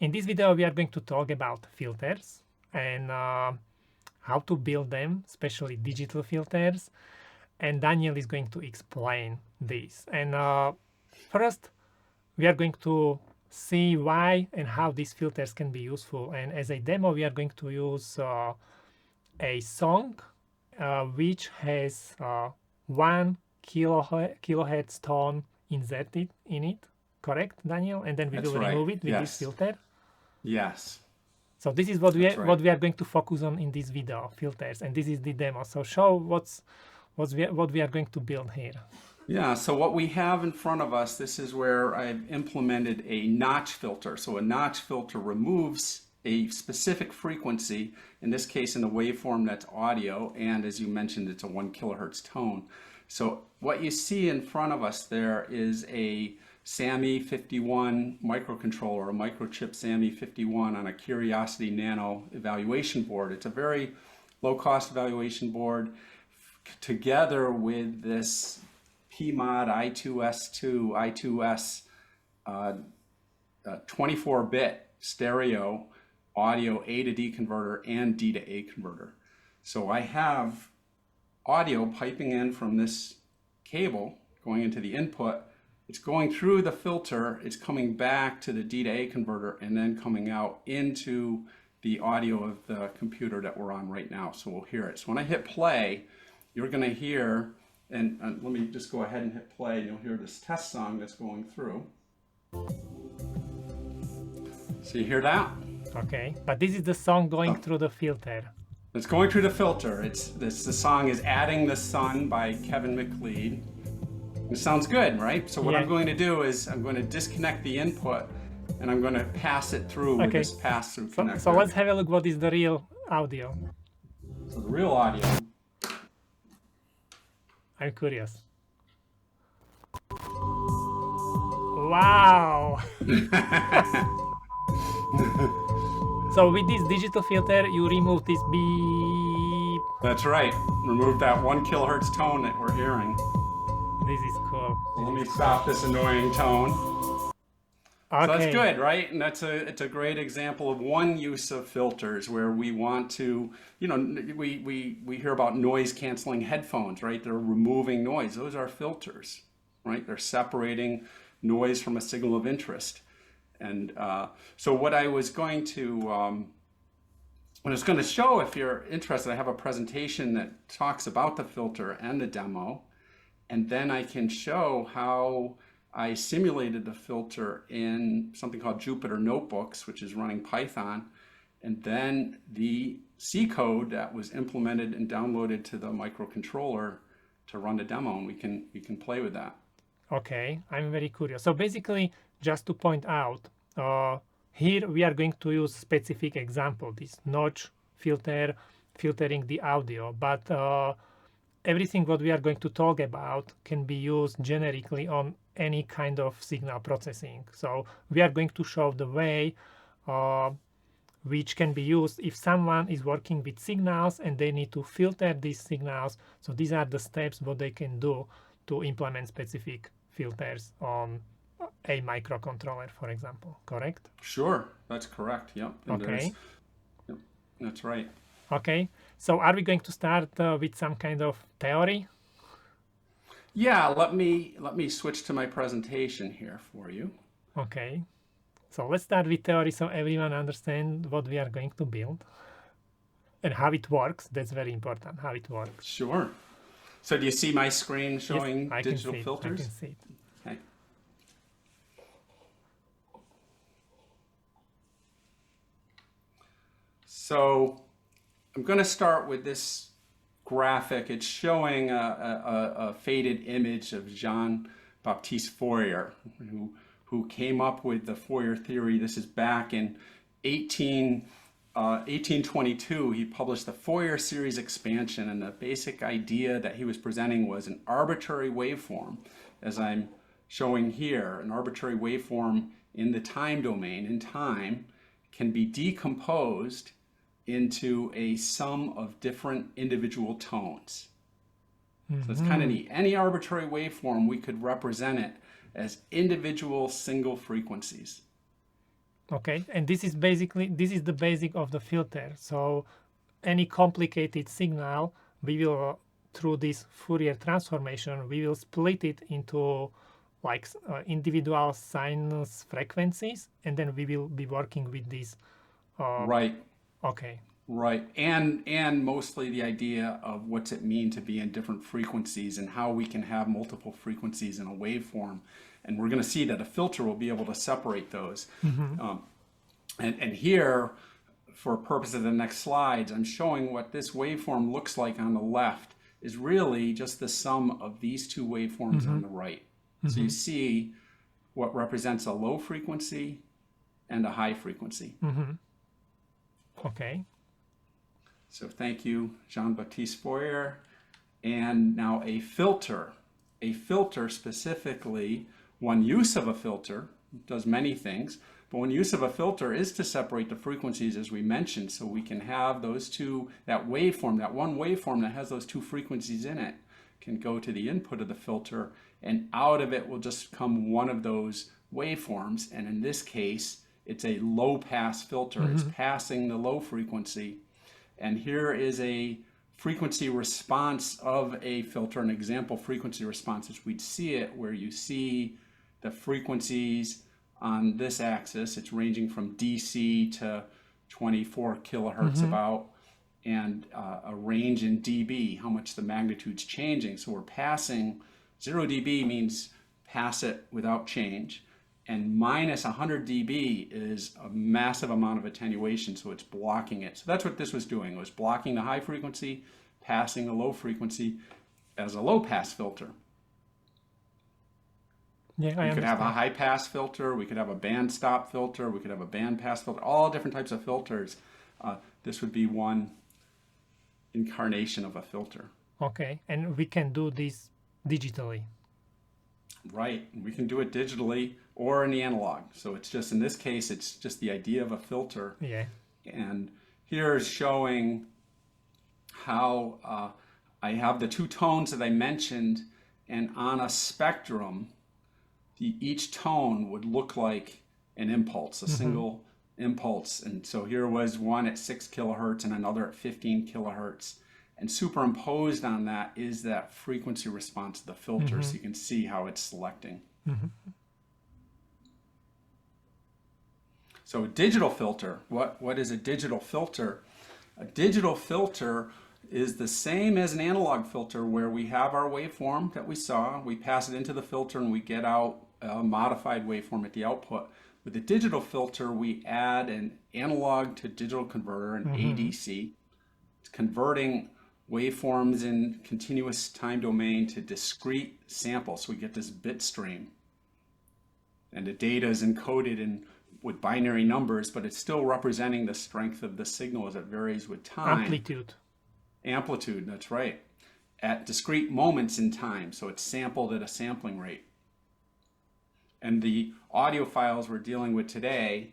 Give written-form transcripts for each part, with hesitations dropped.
In this video, we are going to talk about filters and how to build them, especially digital filters. And Daniel is going to explain this. And first, we are going to see why and how these filters can be useful. And as a demo, we are going to use a song which has 1 kilohertz tone inserted in it. Correct, Daniel? And then we will remove it with this filter. Yes. So this is what we are going to focus on in this video, filters, and this is the demo. So show what we are going to build here. Yeah, so what we have in front of us, this is where I've implemented a notch filter. So a notch filter removes a specific frequency, in this case in the waveform that's audio, and as you mentioned, it's a 1 kilohertz tone. So what you see in front of us there is a SAMI 51 microcontroller, a microchip SAMI 51 on a Curiosity Nano evaluation board. It's a very low-cost evaluation board together with this PMOD I2S2 I2S 24-bit stereo audio A to D converter and D to A converter. So I have audio piping in from this cable going into the input. It's going through the filter, it's coming back to the D to A converter and then coming out into the audio of the computer that we're on right now. So we'll hear it. So when I hit play, you're going to hear, and let me just go ahead and hit play, and you'll hear this test song that's going through. So you hear that? Okay, but this is the song going through the filter. It's going through the filter. The song is Adding the Sun by Kevin MacLeod. It sounds good, right? So what I'm going to do is I'm going to disconnect the input and I'm going to pass it through with this pass-through connector. So let's have a look what is the real audio. So the real audio. I'm curious. Wow! So with this digital filter, you remove this beep. That's right. Remove that 1 kilohertz tone that we're hearing. This is cool. So let me stop this annoying tone. Okay. So that's good, right? And it's a great example of one use of filters where we want to, you know, we hear about noise canceling headphones, right? They're removing noise. Those are filters, right? They're separating noise from a signal of interest. And so what I was going to show, if you're interested, I have a presentation that talks about the filter and the demo. And then I can show how I simulated the filter in something called Jupyter Notebooks, which is running Python. And then the C code that was implemented and downloaded to the microcontroller to run the demo, and we can play with that. Okay, I'm very curious. So basically, just to point out, here we are going to use specific example, this notch filter, filtering the audio, but everything what we are going to talk about can be used generically on any kind of signal processing. So we are going to show the way which can be used if someone is working with signals and they need to filter these signals. So these are the steps what they can do to implement specific filters on a microcontroller, for example, correct? Sure, that's correct, yep. And okay. Yep, that's right. Okay, so are we going to start with some kind of theory? Yeah, let me switch to my presentation here for you. Okay, so let's start with theory so everyone understands what we are going to build and how it works. That's very important, how it works. Sure. So do you see my screen showing yes, digital filters? I can see it. Okay. So I'm going to start with this graphic. It's showing a faded image of Jean-Baptiste Fourier, who came up with the Fourier theory. This is back in 1822. He published the Fourier series expansion, and the basic idea that he was presenting was an arbitrary waveform, as I'm showing here. An arbitrary waveform in the time domain, in time, can be decomposed into a sum of different individual tones. So it's kind of neat. Any arbitrary waveform, we could represent it as individual single frequencies. Okay, and this is the basic of the filter. So any complicated signal, we will through this Fourier transformation, we will split it into like individual sinus frequencies, and then we will be working with these. Right. Okay. Right. And mostly the idea of what's it mean to be in different frequencies and how we can have multiple frequencies in a waveform. And we're going to see that a filter will be able to separate those. And here, for purpose of the next slides, I'm showing what this waveform looks like on the left is really just the sum of these two waveforms on the right. So you see what represents a low frequency and a high frequency. Okay. So thank you, Jean-Baptiste Fourier. And now a filter. A filter specifically, one use of a filter, does many things, but one use of a filter is to separate the frequencies as we mentioned, so we can have those two, that waveform, that one waveform that has those two frequencies in it can go to the input of the filter, and out of it will just come one of those waveforms. And in this case, it's a low pass filter. It's passing the low frequency. And here is a frequency response of a filter, an example frequency response as we'd see it, where you see the frequencies on this axis. It's ranging from DC to 24 kilohertz about, and a range in dB, how much the magnitude's changing. So we're passing, 0 dB means pass it without change. And minus 100 dB is a massive amount of attenuation, so it's blocking it. So that's what this was doing. It was blocking the high frequency, passing the low frequency as a low pass filter. Yeah, we could have a high pass filter, we could have a band stop filter, we could have a band pass filter, all different types of filters. This would be one incarnation of a filter. Okay, and we can do this digitally. Right, we can do it digitally or in the analog. So it's just, in this case, it's just the idea of a filter. Yeah. And here is showing how I have the two tones that I mentioned, and on a spectrum, each tone would look like an impulse, a single impulse. And so here was one at 6 kilohertz and another at 15 kilohertz. And superimposed on that is that frequency response of the filter, so you can see how it's selecting. So a digital filter, what is a digital filter? A digital filter is the same as an analog filter, where we have our waveform that we saw, we pass it into the filter, and we get out a modified waveform at the output. With a digital filter, we add an analog to digital converter, an ADC. It's converting waveforms in continuous time domain to discrete samples, so we get this bit stream. And the data is encoded with binary numbers, but it's still representing the strength of the signal as it varies with time. Amplitude, that's right. At discrete moments in time, so it's sampled at a sampling rate. And the audio files we're dealing with today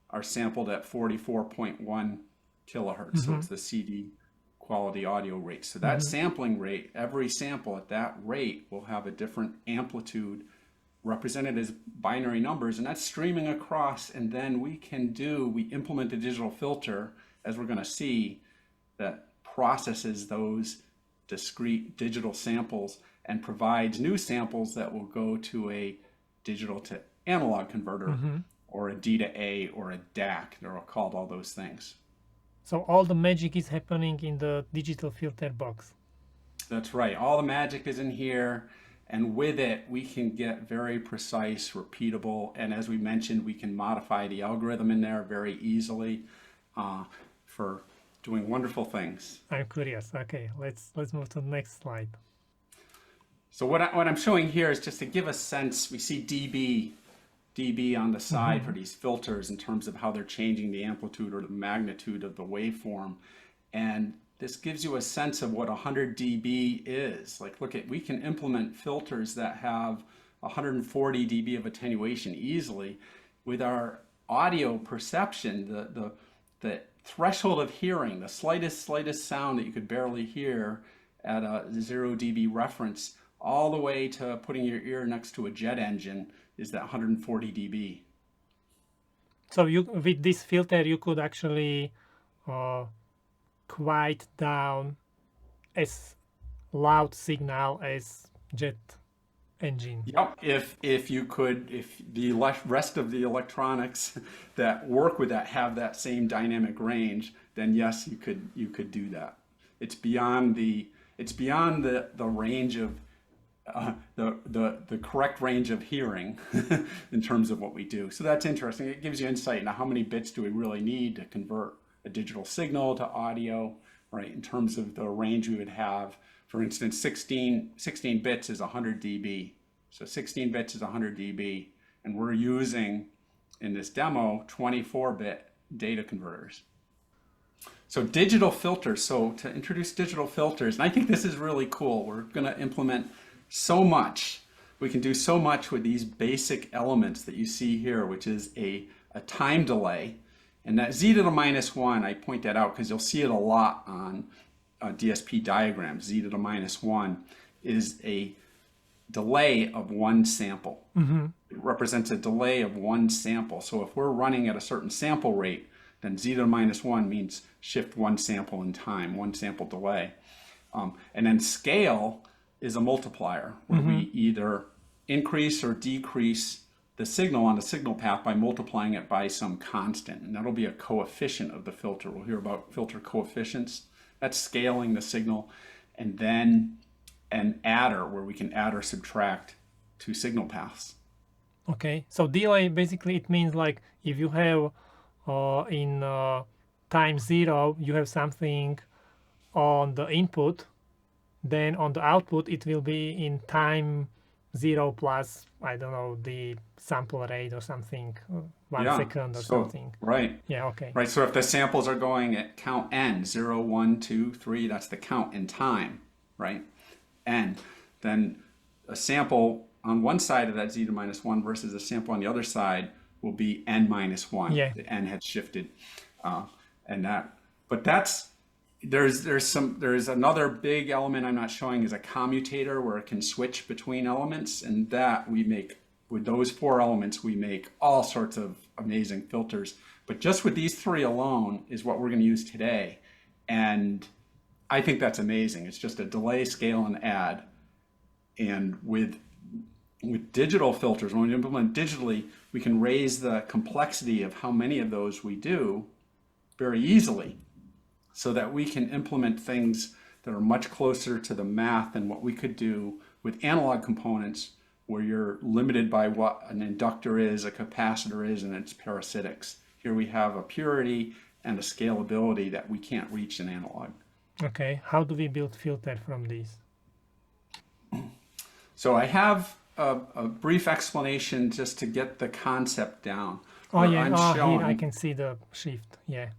are sampled at 44.1 kilohertz, so it's the CD quality audio rate. So that sampling rate, every sample at that rate will have a different amplitude represented as binary numbers, and that's streaming across. And then we implement a digital filter, as we're going to see, that processes those discrete digital samples and provides new samples that will go to a digital to analog converter, or a D to A, or a DAC. They're all called all those things. So all the magic is happening in the digital filter box. That's right. All the magic is in here, and with it, we can get very precise, repeatable, and as we mentioned, we can modify the algorithm in there very easily for doing wonderful things. I'm curious. Okay, let's move to the next slide. So what I'm showing here is just to give a sense. We see dB on the side for these filters in terms of how they're changing the amplitude or the magnitude of the waveform. And this gives you a sense of what 100 dB is. Like, we can implement filters that have 140 dB of attenuation easily. With our audio perception, the threshold of hearing, the slightest sound that you could barely hear at a 0 dB reference, all the way to putting your ear next to a jet engine, is that 140 dB. So you, with this filter, you could actually quiet down as loud signal as jet engine. Yep. If you could, if the rest of the electronics that work with that have that same dynamic range, then yes, you could do that. It's beyond the range of the correct range of hearing in terms of what we do. So that's interesting. It gives you insight into how many bits do we really need to convert a digital signal to audio, right? In terms of the range we would have, for instance, 16 bits is 100 dB. So 16 bits is 100 dB, and we're using in this demo 24-bit data converters. So digital filters. So to introduce digital filters, and I think this is really cool. We're going to implement so much. We can do so much with these basic elements that you see here, which is a time delay. And that z to the minus 1, I point that out because you'll see it a lot on DSP diagrams. Z to the minus 1 is a delay of one sample. Mm-hmm. It represents a delay of one sample. So if we're running at a certain sample rate, then z to the minus 1 means shift one sample in time, one sample delay. And then scale is a multiplier, where we either increase or decrease the signal on the signal path by multiplying it by some constant. And that'll be a coefficient of the filter. We'll hear about filter coefficients. That's scaling the signal. And then an adder, where we can add or subtract two signal paths. Okay, so delay, basically it means like if you have in time 0, you have something on the input, then on the output it will be in time 0 plus, I don't know, the sample rate or something, 1 second or something. Right. Yeah, okay. Right, so if the samples are going at count n, 0, 1, 2, 3, that's the count in time, right? N. Then a sample on one side of that z to minus 1 versus a sample on the other side will be n minus 1. Yeah. The n had shifted. But that's, there's another big element I'm not showing is a commutator where it can switch between elements, and that we make, with those 4 elements, we make all sorts of amazing filters. But just with these 3 alone is what we're going to use today. And I think that's amazing. It's just a delay, scale, and add. And with digital filters, when we implement digitally, we can raise the complexity of how many of those we do very easily, so that we can implement things that are much closer to the math than what we could do with analog components, where you're limited by what an inductor is, a capacitor is, and its parasitics. Here we have a purity and a scalability that we can't reach in analog. Okay, how do we build filter from this? So I have a brief explanation just to get the concept down. Oh yeah, here I can see the shift, yeah.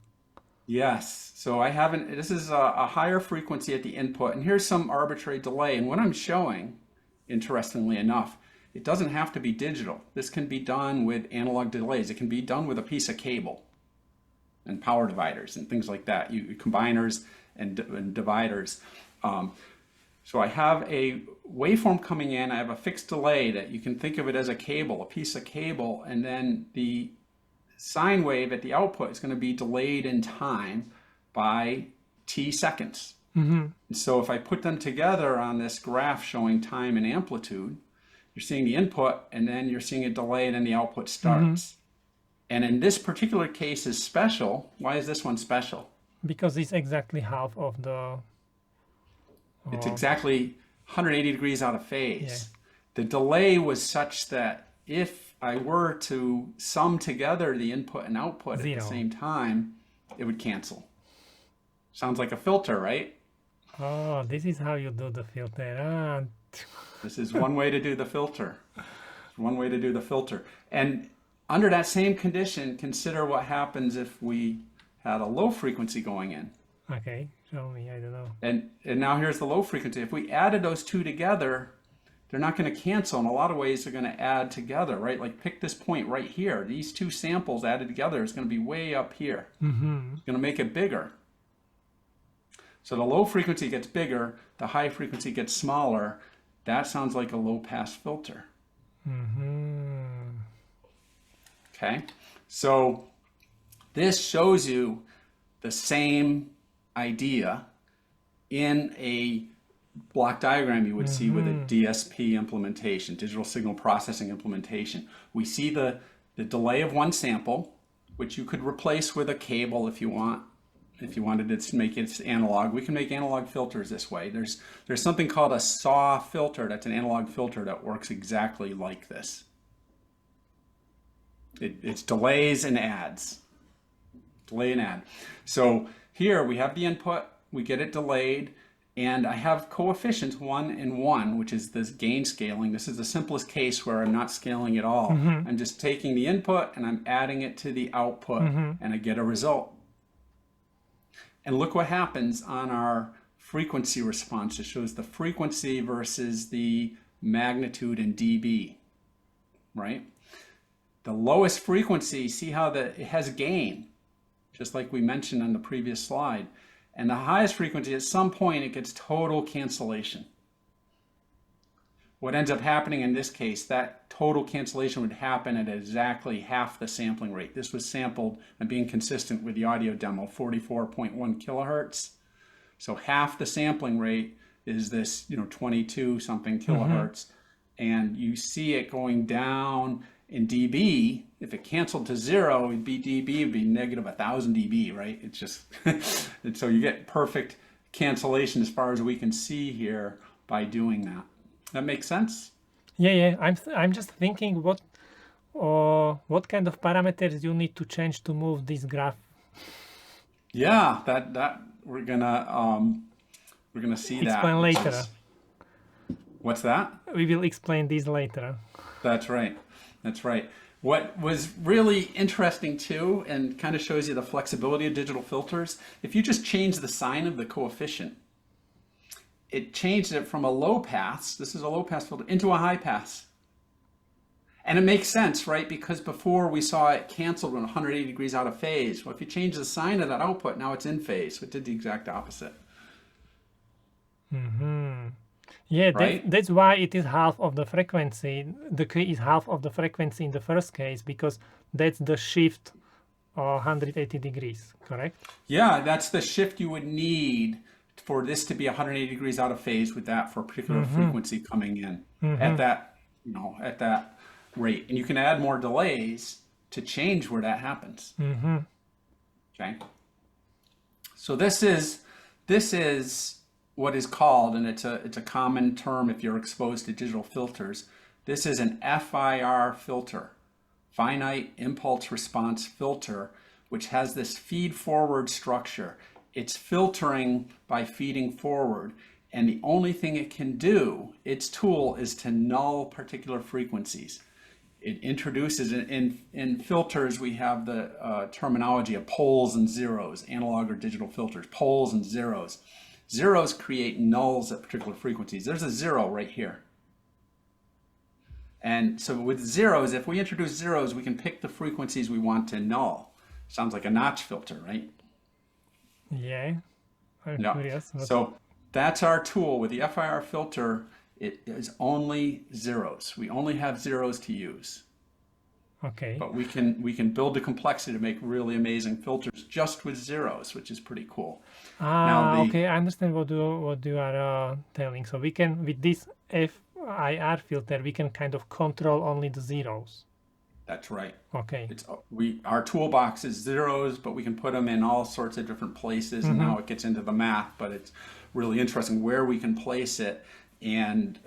Yes, so I haven't, this is a higher frequency at the input, and here's some arbitrary delay. And what I'm showing, interestingly enough, it doesn't have to be digital. This can be done with analog delays. It can be done with a piece of cable and power dividers and things like that, combiners and dividers. So I have a waveform coming in. I have a fixed delay that you can think of it as a cable, a piece of cable, and then the sine wave at the output is going to be delayed in time by t seconds. Mm-hmm. And so if I put them together on this graph showing time and amplitude, you're seeing the input, and then you're seeing a delay, and then the output starts. Mm-hmm. And in this particular case is special. Why is this one special? Because it's exactly half of the... It's exactly 180 degrees out of phase. Yeah. The delay was such that if I were to sum together the input and output 0 at the same time, it would cancel. Sounds like a filter, right? Oh, this is how you do the filter. This is one way to do the filter. One way to do the filter. And under that same condition, consider what happens if we had a low frequency going in. Okay, show me, I don't know. And now here's the low frequency. If we added those two together, they're not going to cancel. In a lot of ways, they're going to add together, right? Like pick this point right here. These two samples added together is going to be way up here. Mm-hmm. It's going to make it bigger. So the low frequency gets bigger, the high frequency gets smaller. That sounds like a low pass filter. Mm-hmm. Okay. So this shows you the same idea in a block diagram you would see with a DSP implementation, digital signal processing implementation. We see the delay of one sample, which you could replace with a cable if you want. If you wanted to make it analog, we can make analog filters this way. There's something called a SAW filter. That's an analog filter that works exactly like this. It's delays and adds. Delay and add. So here we have the input, we get it delayed, and I have coefficients 1 and 1, which is this gain scaling. This is the simplest case where I'm not scaling at all. I'm just taking the input and I'm adding it to the output, and I get a result. And look what happens on our frequency response. It shows the frequency versus the magnitude in dB, right? The lowest frequency, see how it has gain, just like we mentioned on the previous slide. And the highest frequency, at some point, it gets total cancellation. What ends up happening in this case, that total cancellation would happen at exactly half the sampling rate. This was sampled, and being consistent with the audio demo, 44.1 kilohertz. So half the sampling rate is this, 22 something kilohertz. And you see it going down in dB. If it canceled to 0, it'd be dB, it'd be negative 1,000 dB, right? It's just, and so you get perfect cancellation as far as we can see here by doing that. That makes sense? Yeah. I'm just thinking what kind of parameters you need to change to move this graph. Yeah, that we're gonna see that. Explain later. What's that? We will explain this later. That's right. That's right. What was really interesting too, and kind of shows you the flexibility of digital filters, if you just change the sign of the coefficient, it changed it from a low pass, this is a low pass filter, into a high pass. And it makes sense, right? Because before we saw it canceled when 180 degrees out of phase. Well, if you change the sign of that output, now it's in phase. So it did the exact opposite. Yeah, right? that's why it is half of the frequency. The key is half of the frequency in the first case, because that's the shift 180 degrees, correct? Yeah, that's the shift you would need for this to be 180 degrees out of phase with that for a particular frequency coming in at that, at that rate. And you can add more delays to change where that happens. Okay. So this is what is called, and it's a common term if you're exposed to digital filters. This is an FIR filter, finite impulse response filter, which has this feed forward structure. It's filtering by feeding forward, and the only thing it can do, its tool, is to null particular frequencies. It introduces, in filters, we have the terminology of poles and zeros, analog or digital filters, poles and zeros. Zeros create nulls at particular frequencies. There's a 0 right here. And so with zeros, if we introduce zeros, we can pick the frequencies we want to null. Sounds like a notch filter, right? Yeah, I'm curious. So that's our tool. With the FIR filter, it is only zeros. We only have zeros to use. Okay. But we can build the complexity to make really amazing filters just with zeros, which is pretty cool. Okay, I understand what you are telling. So we can, with this FIR filter, we can kind of control only the zeros. That's right. Okay. Our toolbox is zeros, but we can put them in all sorts of different places. And now it gets into the math, but it's really interesting where we can place it. And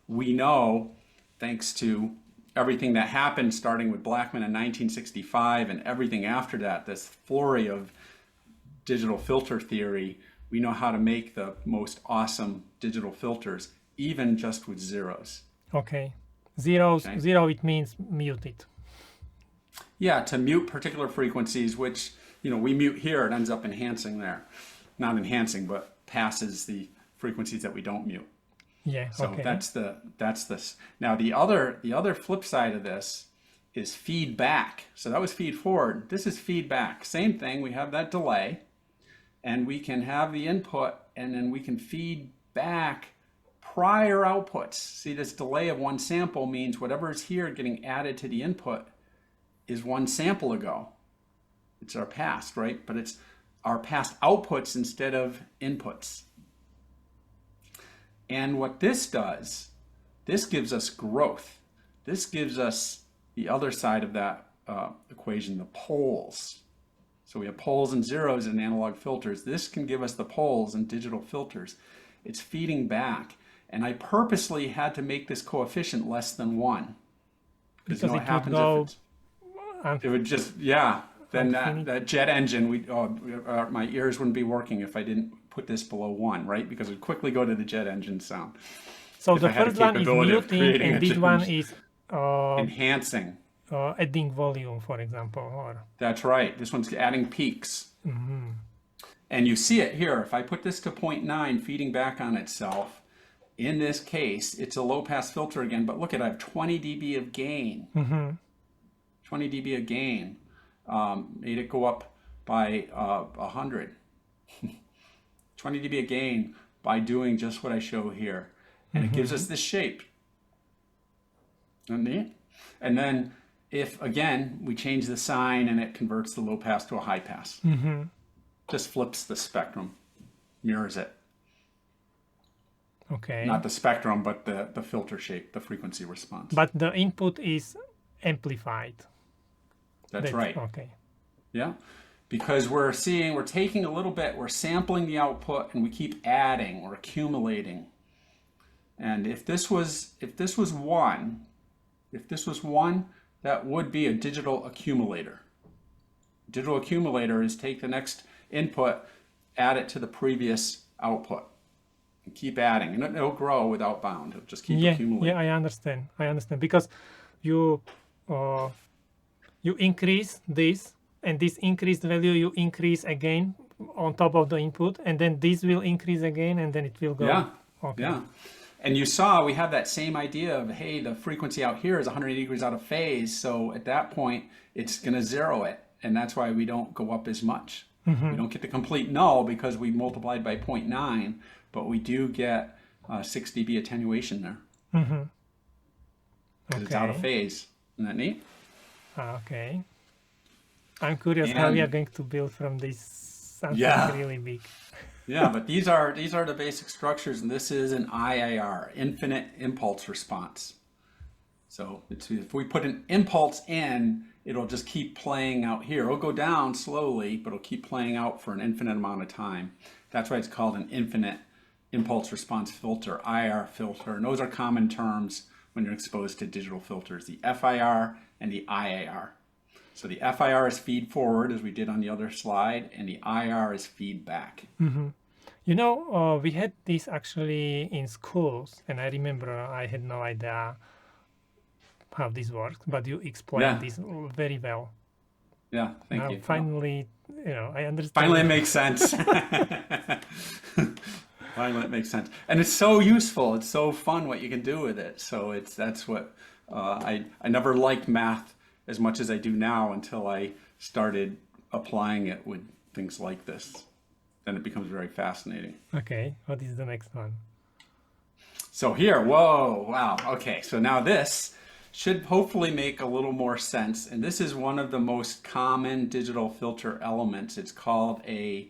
we know, thanks to everything that happened starting with Blackman in 1965 and everything after that, this flurry of digital filter theory, we know how to make the most awesome digital filters, even just with zeros. Okay. Zero, it means mute it. Yeah, to mute particular frequencies, which, we mute here, it ends up enhancing there. Not enhancing, but passes the frequencies that we don't mute. Yeah, so okay. that's this. Now the other flip side of this is feedback. So that was feed forward. This is feedback. Same thing. We have that delay, and we can have the input, and then we can feed back prior outputs. See, this delay of one sample means whatever is here getting added to the input is one sample ago. It's our past, right? But it's our past outputs instead of inputs. And what this does, this gives us growth. This gives us the other side of that equation, the poles. So we have poles and zeros in analog filters. This can give us the poles in digital filters. It's feeding back. And I purposely had to make this coefficient less than 1. Because you know what happens if it would just, yeah, then that jet engine, my ears wouldn't be working if I didn't put this below 1, right? Because it would quickly go to the jet engine sound. So the first one is muting, and this one is enhancing. Adding volume, for example. Or... That's right. This one's adding peaks. Mm-hmm. And you see it here. If I put this to 0.9, feeding back on itself, in this case, it's a low-pass filter again. But look at, I have 20 dB of gain. Mm-hmm. 20 dB of gain. Made it go up by 100. 20 dB of gain by doing just what I show here. And it gives us this shape. Isn't that neat? And then if, again, we change the sign and it converts the low pass to a high pass. Mm-hmm. Just flips the spectrum, mirrors it. Okay. Not the spectrum, but the filter shape, the frequency response. But the input is amplified. That's right. Okay. Yeah. Because we're taking a little bit, we're sampling the output, and we keep adding, we're accumulating. And if this was 1, that would be a digital accumulator. Digital accumulator is take the next input, add it to the previous output, and keep adding. And it'll grow without bound. It'll just keep accumulating. Yeah, I understand. Because you increase this, and this increased value you increase again on top of the input, and then this will increase again, and then it will go. Yeah. Okay. Yeah. And you saw we have that same idea of, hey, the frequency out here is 180 degrees out of phase. So at that point, it's going to zero it. And that's why we don't go up as much. Mm-hmm. We don't get the complete null because we multiplied by 0.9, but we do get 6 dB attenuation there. Mm-hmm. Because it's out of phase. Isn't that neat? Okay. I'm curious how we are going to build from this something really big. Yeah, but these are the basic structures, and this is an IIR, infinite impulse response. So if we put an impulse in, it'll just keep playing out here. It'll go down slowly, but it'll keep playing out for an infinite amount of time. That's why it's called an infinite impulse response filter, IR filter. And those are common terms when you're exposed to digital filters, the FIR and the IIR. So the FIR is feed forward, as we did on the other slide, and the IR is feedback. Mm-hmm. We had this actually in schools, and I remember I had no idea how this works, but you explained this very well. Yeah, thank you. Finally, I understand. Finally, it makes sense. Finally, it makes sense, and it's so useful. It's so fun what you can do with it. So that's what I never liked math as much as I do now until I started applying it with things like this. Then it becomes very fascinating. Okay, what is the next one? So here, whoa, wow. Okay, so now this should hopefully make a little more sense. And this is one of the most common digital filter elements. It's called a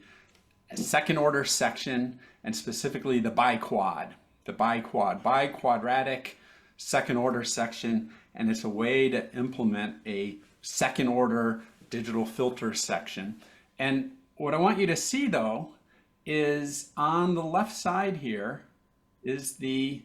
second order section, and specifically the biquad. The biquadratic second order section. And it's a way to implement a second order digital filter section. And what I want you to see though is on the left side here is the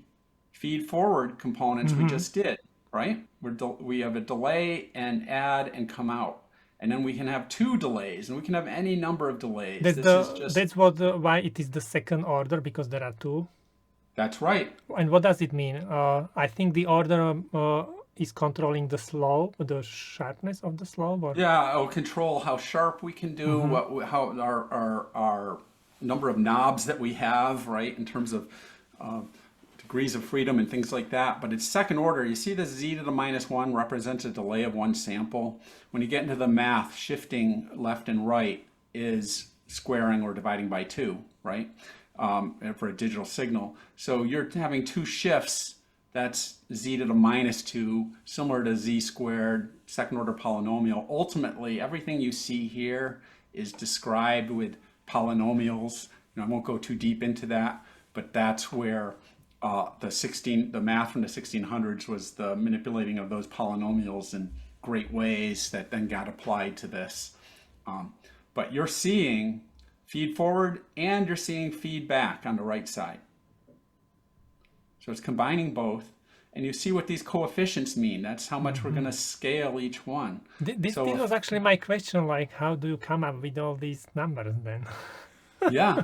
feed forward components we just did, right? We have a delay and add and come out. And then we can have 2 delays, and we can have any number of delays. That's why it is the second order, because there are 2. That's right. And what does it mean? I think the order is controlling the slope, the sharpness of the slope? Or? Yeah, it'll control how sharp we can do, how our number of knobs that we have, right, in terms of degrees of freedom and things like that. But it's second order. You see the z to the -1 represents a delay of 1 sample. When you get into the math, shifting left and right is squaring or dividing by 2, right, for a digital signal. So you're having 2 shifts that's z to the minus 2, similar to z squared, second order polynomial. Ultimately, everything you see here is described with polynomials. I won't go too deep into that, but that's where the math from the 1600s was the manipulating of those polynomials in great ways that then got applied to this. But you're seeing feed forward and you're seeing feedback on the right side. So it's combining both, and you see what these coefficients mean. That's how much we're going to scale each one. This was actually my question, like, how do you come up with all these numbers then? Yeah,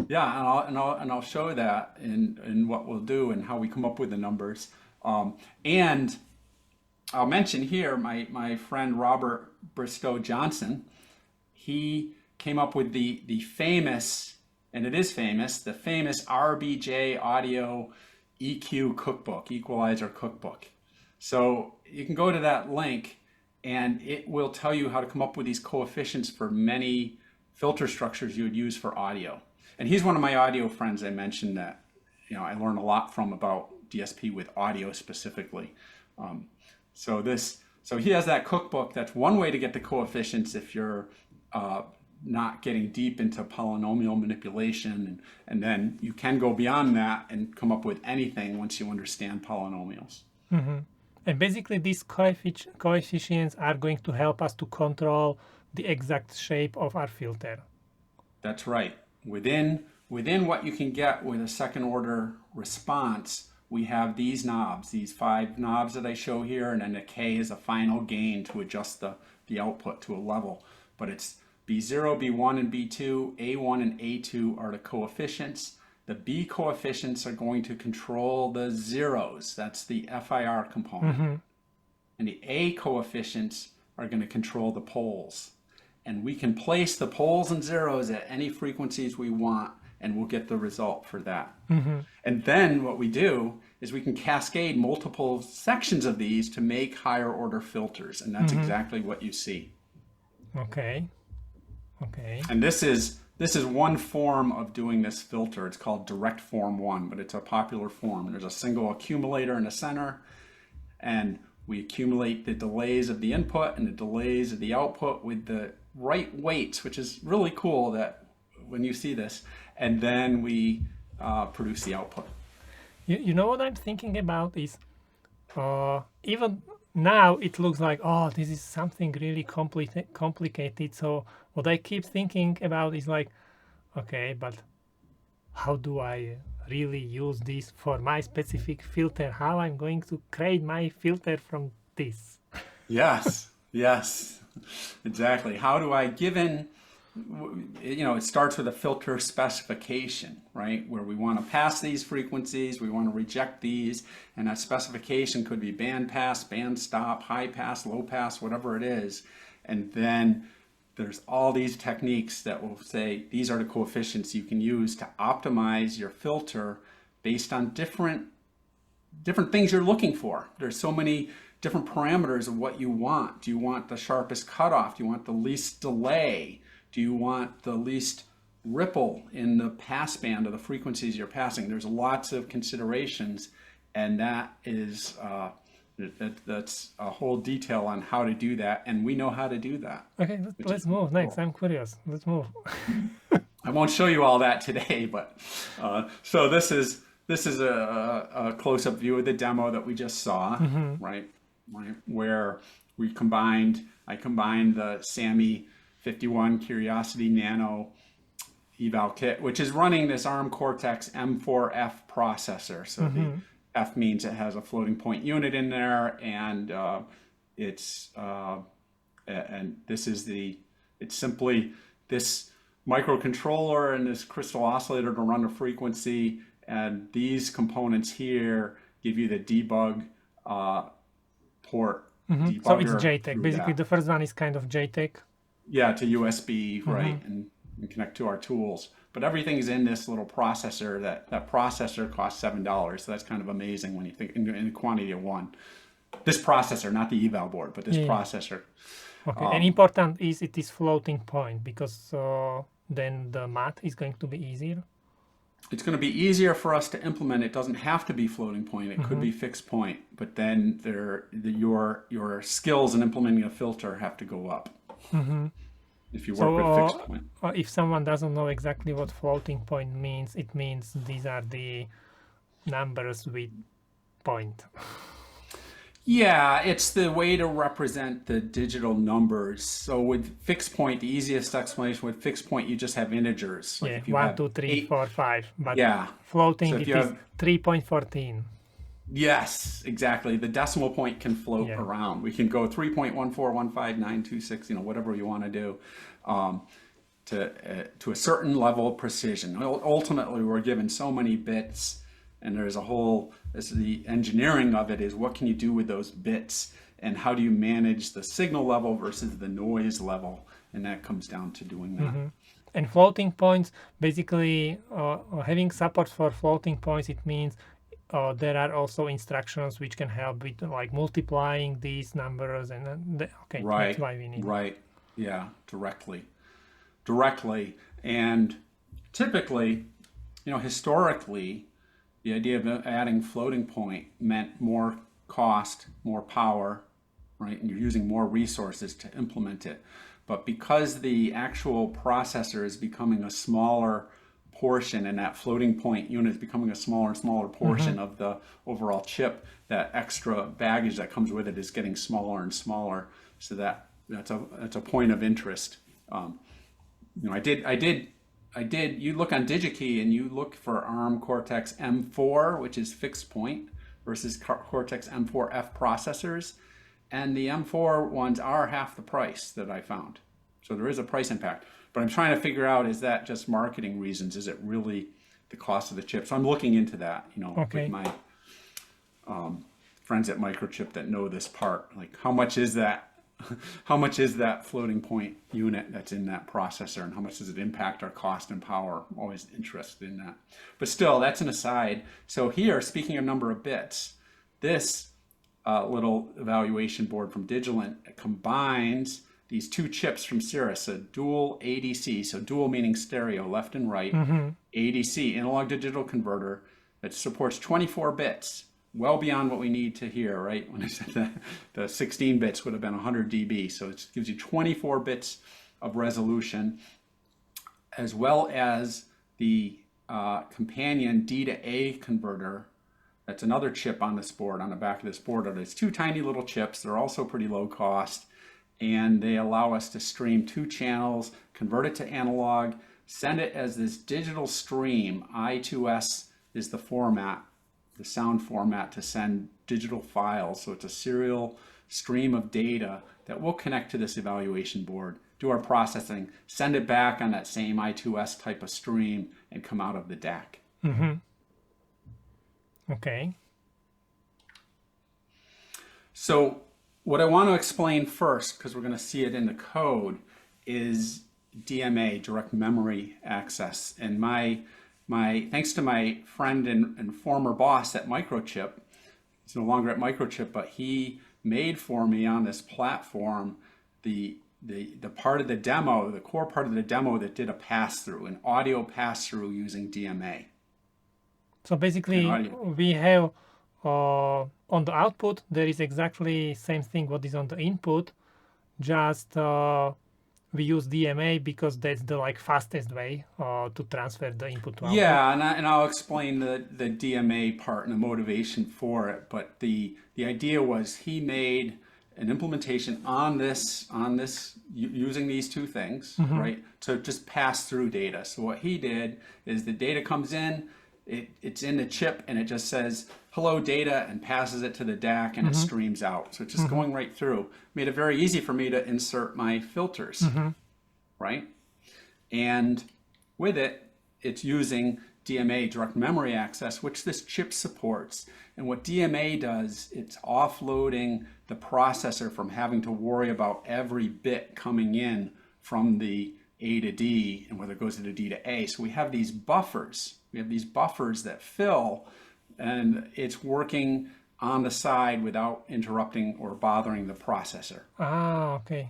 and I'll show that in what we'll do and how we come up with the numbers. And I'll mention here my friend Robert Bristow Johnson. He came up with the famous, and it is famous, the famous RBJ Audio EQ cookbook, equalizer cookbook. So you can go to that link and it will tell you how to come up with these coefficients for many filter structures you would use for audio. And he's one of my audio friends I mentioned that I learned a lot from about DSP with audio specifically. So he has that cookbook. That's one way to get the coefficients if you're not getting deep into polynomial manipulation, and then you can go beyond that and come up with anything once you understand polynomials. And basically these coefficients are going to help us to control the exact shape of our filter. That's right. Within what you can get with a second order response, we have these knobs, these 5 knobs that I show here, and then the K is a final gain to adjust the output to a level. But it's B0, B1, and B2, A1 and A2 are the coefficients. The B coefficients are going to control the zeros. That's the FIR component. And the A coefficients are going to control the poles. And we can place the poles and zeros at any frequencies we want, and we'll get the result for that. And then what we do is we can cascade multiple sections of these to make higher order filters. And that's exactly what you see. Okay. And this is one form of doing this filter. It's called direct form 1, but it's a popular form. There's a single accumulator in the center, and we accumulate the delays of the input and the delays of the output with the right weights, which is really cool that when you see this, and then we produce the output. You know what I'm thinking about is even now it looks like, oh, this is something really complicated. So what I keep thinking about is like, okay, but how do I really use this for my specific filter? How I'm going to create my filter from this? Yes, exactly. How do I, given, it starts with a filter specification, right? Where we want to pass these frequencies, we want to reject these, and that specification could be band pass, band stop, high pass, low pass, whatever it is. And then there's all these techniques that will say these are the coefficients you can use to optimize your filter based on different things you're looking for. There's so many different parameters of what you want. Do you want the sharpest cutoff? Do you want the least delay? Do you want the least ripple in the pass band of the frequencies you're passing? There's lots of considerations, and that is that's a whole detail on how to do that, and we know how to do that. Okay, let's move next. I'm curious. Let's move. I won't show you all that today, but so this is a close-up view of the demo that we just saw, right? Where I combined the SAMI 51 Curiosity Nano eval kit, which is running this ARM Cortex M4F processor. So the F means it has a floating point unit in there, and it's simply this microcontroller and this crystal oscillator to run the frequency, and these components here give you the debug port. So it's JTAG. Basically, the first one is kind of JTAG. Yeah, to USB, right, and connect to our tools. But everything's in this little processor. That processor costs $7. So that's kind of amazing when you think in a quantity of one. This processor, not the eval board, but this processor. Okay, and important is it is floating point, because then the math is going to be easier. it's going to be easier for us to implement. It doesn't have to be floating point. It could be fixed point, but then your skills in implementing a filter have to go up if you work with fixed point. If someone doesn't know exactly what floating point means, it means these are the numbers with point. Yeah, it's the way to represent the digital numbers. So with fixed point, the easiest explanation with fixed point, you just have integers. Like Yeah, if you 1, have 2, 3, 8, 4, 5. But yeah. floating, So if it you is have 3.14. Yes, exactly. The decimal point can float Yeah. around. We can go 3.1415926, whatever you want to do, to a certain level of precision. Ultimately, we're given so many bits, and there's a whole, the engineering of it is what can you do with those bits, and how do you manage the signal level versus the noise level, and that comes down to doing that. And floating points, basically, having support for floating points, it means there are also instructions which can help with like multiplying these numbers, and okay, Right, that's why we need. right, yeah, directly, and typically, historically, the idea of adding floating point meant more cost, more power, right, and you're using more resources to implement it. But because the actual processor is becoming a smaller portion, and that floating point unit is becoming a smaller and smaller portion of the overall chip, that extra baggage that comes with it is getting smaller and smaller. So that's a point of interest. I did. You look on DigiKey and you look for ARM Cortex M4, which is fixed point, versus Cortex M4F processors, and the M4 ones are half the price that I found. So there is a price impact. But I'm trying to figure out, is that just marketing reasons? Is it really the cost of the chip? So I'm looking into that, Okay. with my friends at Microchip that know this part. Like, how much is that? How much is that floating point unit that's in that processor, and how much does it impact our cost and power? I'm always interested in that. But still, that's an aside. So here, speaking of number of bits, this little evaluation board from Digilent combines these two chips from Cirrus, a dual ADC, so dual meaning stereo, left and right, ADC, analog digital converter, that supports 24 bits, well beyond what we need to hear, right? When I said that the 16 bits would have been 100 dB, so it gives you 24 bits of resolution, as well as the companion D to A converter. That's another chip on this board, on the back of this board. There's two tiny little chips. They're also pretty low cost, and they allow us to stream 2 channels, convert it to analog, send it as this digital stream. I2S is the format, the sound format to send digital files. So it's a serial stream of data that will connect to this evaluation board, do our processing, send it back on that same I2S type of stream, and come out of the DAC. Okay. So what I want to explain first, because we're going to see it in the code, is DMA, direct memory access. And thanks to my friend and former boss at Microchip, he's no longer at Microchip, but he made for me on this platform the part of the demo, the core part of the demo that did a pass-through, an audio pass-through using DMA. So basically, we have on the output, there is exactly same thing what is on the input, just we use DMA because that's the fastest way to transfer the input to output. Yeah, and I'll explain the DMA part and the motivation for it. But the idea was he made an implementation on this using these two things, right? To just pass through data. So what he did is the data comes in, it's in the chip, and it just says hello data and passes it to the DAC, and it streams out. So it's just going right through. Made it very easy for me to insert my filters, right? And with it, it's using DMA, direct memory access, which this chip supports. And what DMA does, it's offloading the processor from having to worry about every bit coming in from the A to D and whether it goes to the D to A. So we have these buffers. We have these buffers that fill, and it's working on the side without interrupting or bothering the processor. Ah, okay.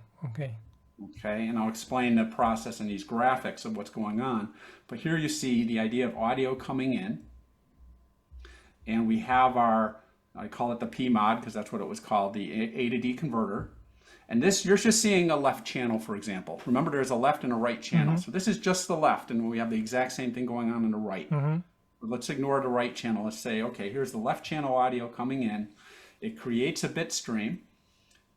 Okay, and I'll explain the process in these graphics of what's going on. But here you see the idea of audio coming in, and we have our, I call it the PMOD because that's what it was called, the A to D converter. And this, you're just seeing a left channel, for example. Remember, there's a left and a right channel. So this is just the left, and we have the exact same thing going on the right. But let's ignore the right channel. Let's say, okay, here's the left channel audio coming in. It creates a bit stream,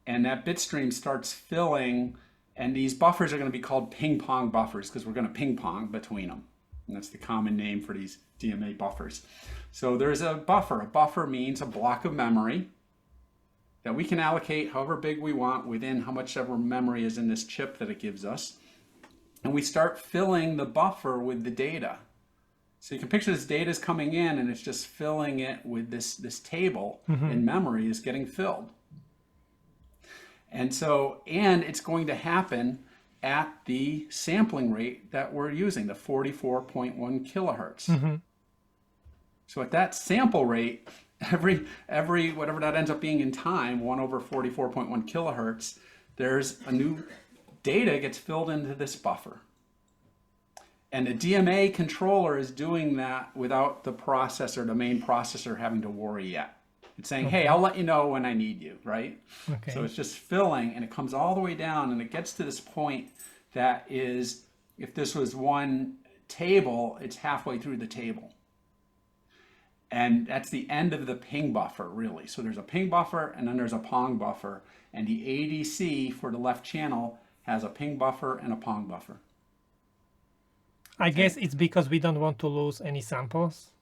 and that bit stream starts filling, and these buffers are going to be called ping pong buffers because we're going to ping pong between them. And that's the common name for these DMA buffers. So there's a buffer. A buffer means a block of memory that we can allocate however big we want within how much ever memory is in this chip that it gives us. And we start filling the buffer with the data. So you can picture this data is coming in and it's just filling it with this table in memory is getting filled. And so, and it's going to happen at the sampling rate that we're using, the 44.1 kilohertz. So at that sample rate, every whatever that ends up being in time, 1 over 44.1 kilohertz, there's a new data gets filled into this buffer. And the DMA controller is doing that without the processor, the main processor, having to worry yet. It's saying, hey, I'll let you know when I need you, right? So it's just filling, and it comes all the way down, and it gets to this point that is, if this was one table, it's halfway through the table. And that's the end of the ping buffer, really. So there's a ping buffer, and then there's a pong buffer. And the ADC for the left channel has a ping buffer and a pong buffer. I guess it's because we don't want to lose any samples.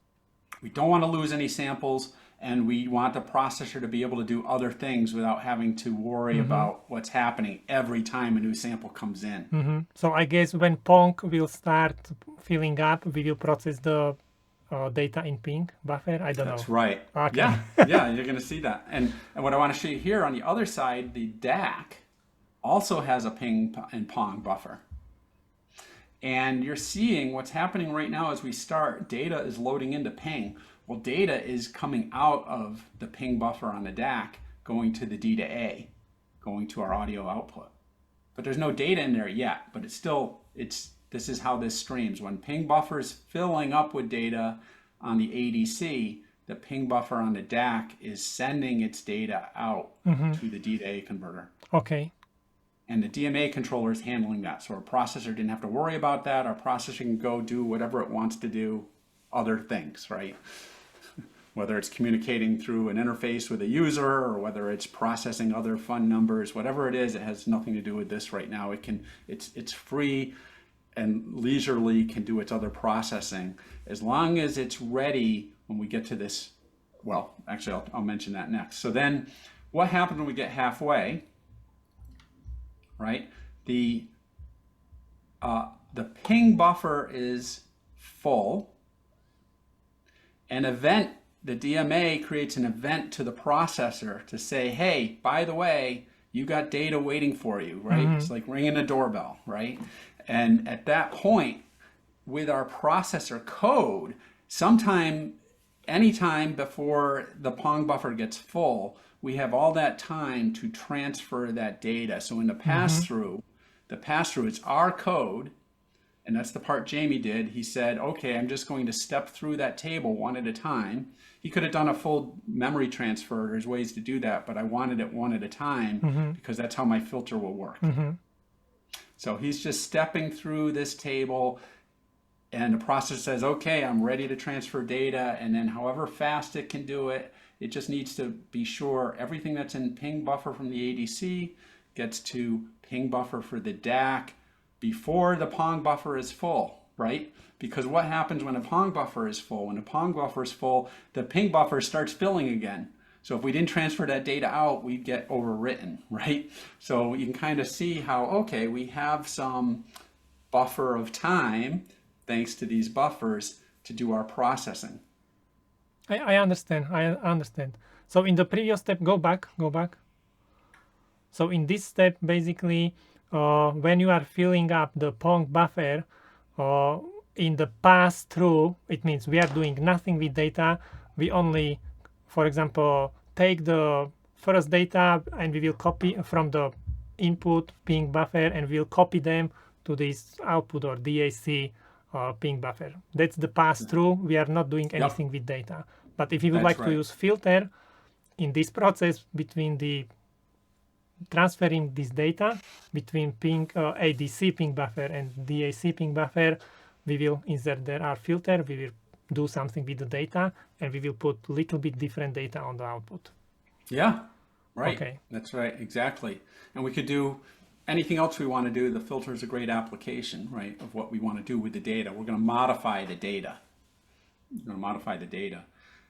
We don't want to lose any samples, and we want the processor to be able to do other things without having to worry about what's happening every time a new sample comes in. So I guess when Pong will start filling up, we will process the data in ping buffer. I don't know. That's right. Okay. Yeah, yeah, you're going to see that. And what I want to show you here on the other side, the DAC also has a ping and pong buffer. And you're seeing what's happening right now as we start, data is loading into ping. Well, data is coming out of the ping buffer on the DAC, going to the D to A, going to our audio output. But there's no data in there yet, but it's still, this is how this streams. When ping buffer is filling up with data on the ADC, the ping buffer on the DAC is sending its data out to the D to A converter. Okay. And the DMA controller is handling that. So our processor didn't have to worry about that. Our processor can go do whatever it wants to do, other things, right? Whether it's communicating through an interface with a user or whether it's processing other fun numbers, whatever it is, it has nothing to do with this right now. It's free and leisurely can do its other processing as long as it's ready when we get to this. Well, actually, I'll mention that next. So then what happens when we get halfway? Right, the ping buffer is full. An event, the DMA creates an event to the processor to say, hey, by the way, you got data waiting for you, right? It's like ringing a doorbell, right? And at that point, with our processor code, anytime before the pong buffer gets full, we have all that time to transfer that data. So in the pass-through, it's our code, and that's the part Jamie did. He said, okay, I'm just going to step through that table one at a time. He could have done a full memory transfer. There's ways to do that, but I wanted it one at a time because that's how my filter will work. So he's just stepping through this table, and the processor says, okay, I'm ready to transfer data, and then however fast it can do it, it just needs to be sure everything that's in ping buffer from the ADC gets to ping buffer for the DAC before the pong buffer is full, right? Because what happens when a pong buffer is full? When a pong buffer is full, the ping buffer starts filling again. So if we didn't transfer that data out, we'd get overwritten, right? So you can kind of see how, okay, we have some buffer of time, thanks to these buffers, to do our processing. I understand. So in the previous step, go back. So in this step, basically, when you are filling up the Pong buffer, in the pass-through, it means we are doing nothing with data. We only, for example, take the first data and we will copy from the input ping buffer and we'll copy them to this output or DAC ping buffer. That's the pass-through. We are not doing anything with data. But if you would like to use filter in this process between the transferring this data between ping ADC ping buffer and DAC ping buffer, we will insert there our filter, we will do something with the data, and we will put a little bit different data on the output. Yeah, right. Okay. That's right, exactly. And we could do anything else we want to do. The filter is a great application, right, of what we want to do with the data. We're going to modify the data.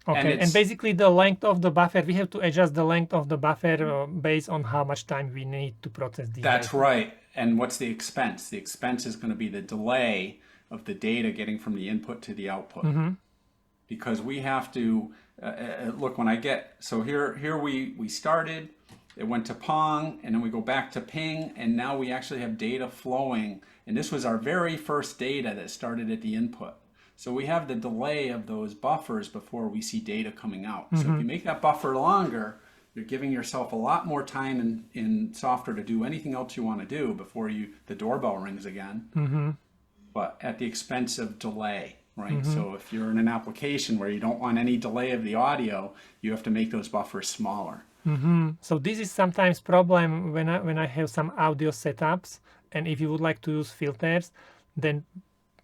Okay, and basically the length of the buffer, we have to adjust the length of the buffer based on how much time we need to process the data. That's right. And what's the expense? The expense is going to be the delay of the data getting from the input to the output. Because we have to, look, when I get, so here we started, it went to Pong, and then we go back to ping, and now we actually have data flowing. And this was our very first data that started at the input. So we have the delay of those buffers before we see data coming out. So if you make that buffer longer, you're giving yourself a lot more time in software to do anything else you want to do before the doorbell rings again, but at the expense of delay, right? So if you're in an application where you don't want any delay of the audio, you have to make those buffers smaller. So this is sometimes problem when I have some audio setups, and if you would like to use filters, then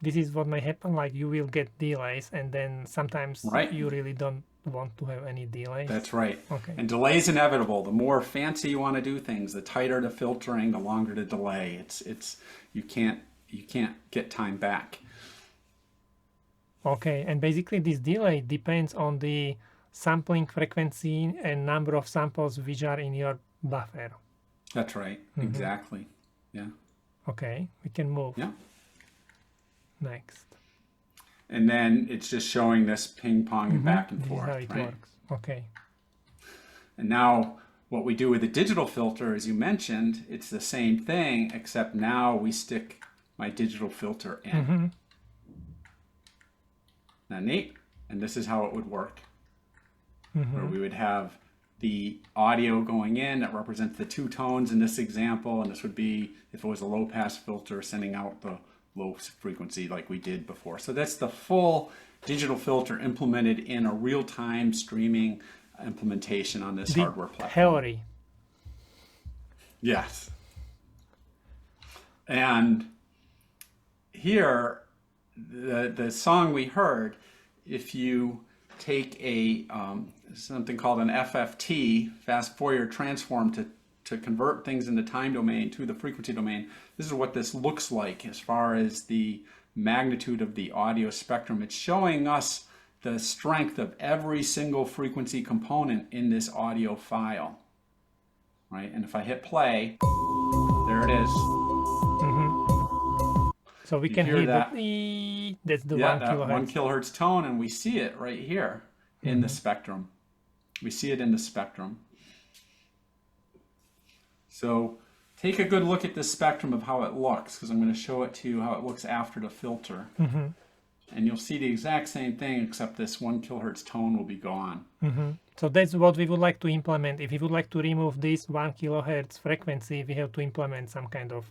this is what may happen, like you will get delays, and then sometimes you really don't want to have any delays. That's right. Okay. And delay is inevitable. The more fancy you want to do things, the tighter the filtering, the longer the delay. It's you can't get time back. Okay, and basically this delay depends on the sampling frequency and number of samples which are in your buffer. That's right. Exactly. Yeah. Okay, we can move. Yeah. Next. And then it's just showing this ping-ponging back and forth. This is how it works. Okay. And now what we do with the digital filter, as you mentioned, it's the same thing, except now we stick my digital filter in. Now, neat. And this is how it would work. Where we would have the audio going in that represents the two tones in this example, and this would be, if it was a low-pass filter, sending out the low frequency like we did before. So that's the full digital filter implemented in a real-time streaming implementation on this hardware platform. Theory. Yes. And here, the song we heard, if you take a something called an FFT, fast Fourier transform, to convert things in the time domain to the frequency domain, this is what this looks like as far as the magnitude of the audio spectrum. It's showing us the strength of every single frequency component in this audio file, right? And if I hit play, there it is. So we can hear that. That's the 1 kilohertz. 1 kilohertz tone, and we see it right here in the spectrum. We see it in the spectrum. So take a good look at this spectrum of how it looks, because I'm going to show it to you how it looks after the filter. And you'll see the exact same thing, except this 1 kilohertz tone will be gone. So that's what we would like to implement. If we would like to remove this 1 kilohertz frequency, we have to implement some kind of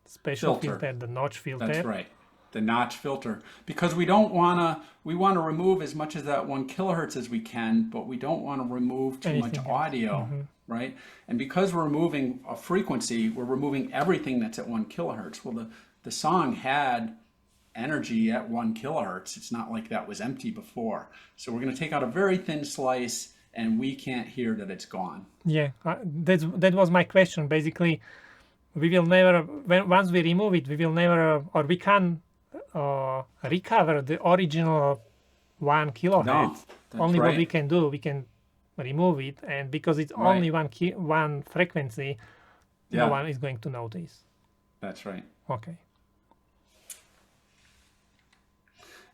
special filter, the notch filter. That's right, the notch filter. Because we don't want to, we want to remove as much of that 1 kilohertz as we can, but we don't want to remove too much audio, right? And because we're removing a frequency, we're removing everything that's at 1 kilohertz. Well, the song had energy at 1 kilohertz. It's not like that was empty before. So we're going to take out a very thin slice, and we can't hear that it's gone. Yeah, that was my question. Basically, we will never, once we remove it, we will never, or we can recover the original 1 kilohertz. No, only right. what we can do, we can remove it, and because it's only one frequency, no one is going to notice. That's right. Okay.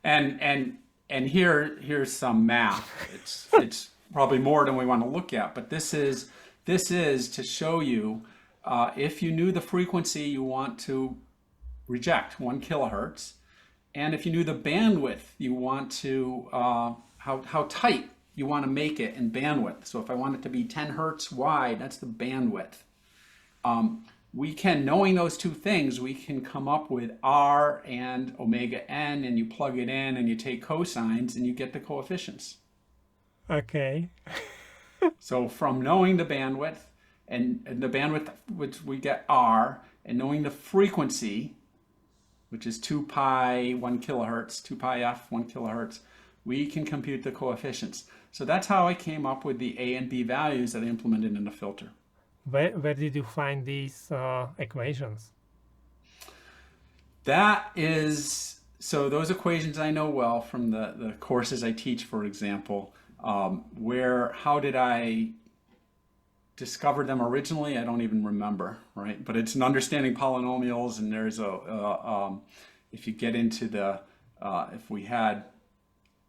And here's some math. It's probably more than we want to look at, but this is to show you if you knew the frequency you want to reject, 1 kilohertz, and if you knew the bandwidth you want to how tight you want to make it in bandwidth. So if I want it to be 10 hertz wide, that's the bandwidth. we can, knowing those two things, we can come up with R and omega n, and you plug it in and you take cosines and you get the coefficients. Okay. So from knowing the bandwidth and the bandwidth, which we get R, and knowing the frequency, which is 2 pi 1 kilohertz, 2 pi f 1 kilohertz, we can compute the coefficients. So that's how I came up with the A and B values that I implemented in the filter. Where did you find these equations? That is, so those equations I know well from the courses I teach, for example. How did I discover them originally? I don't even remember, right? But it's an understanding polynomials, and there's if you get into the, if we had,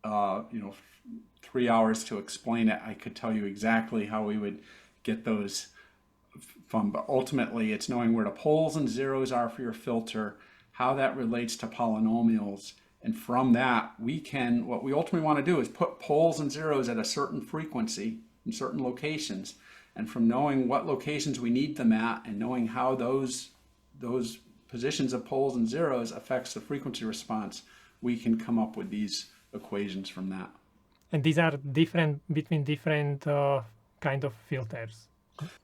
3 hours to explain it, I could tell you exactly how we would get those from, but ultimately it's knowing where the poles and zeros are for your filter, how that relates to polynomials. And from that, what we ultimately want to do is put poles and zeros at a certain frequency in certain locations. And from knowing what locations we need them at and knowing how those positions of poles and zeros affects the frequency response, we can come up with these equations from that. And these are different between different kind of filters.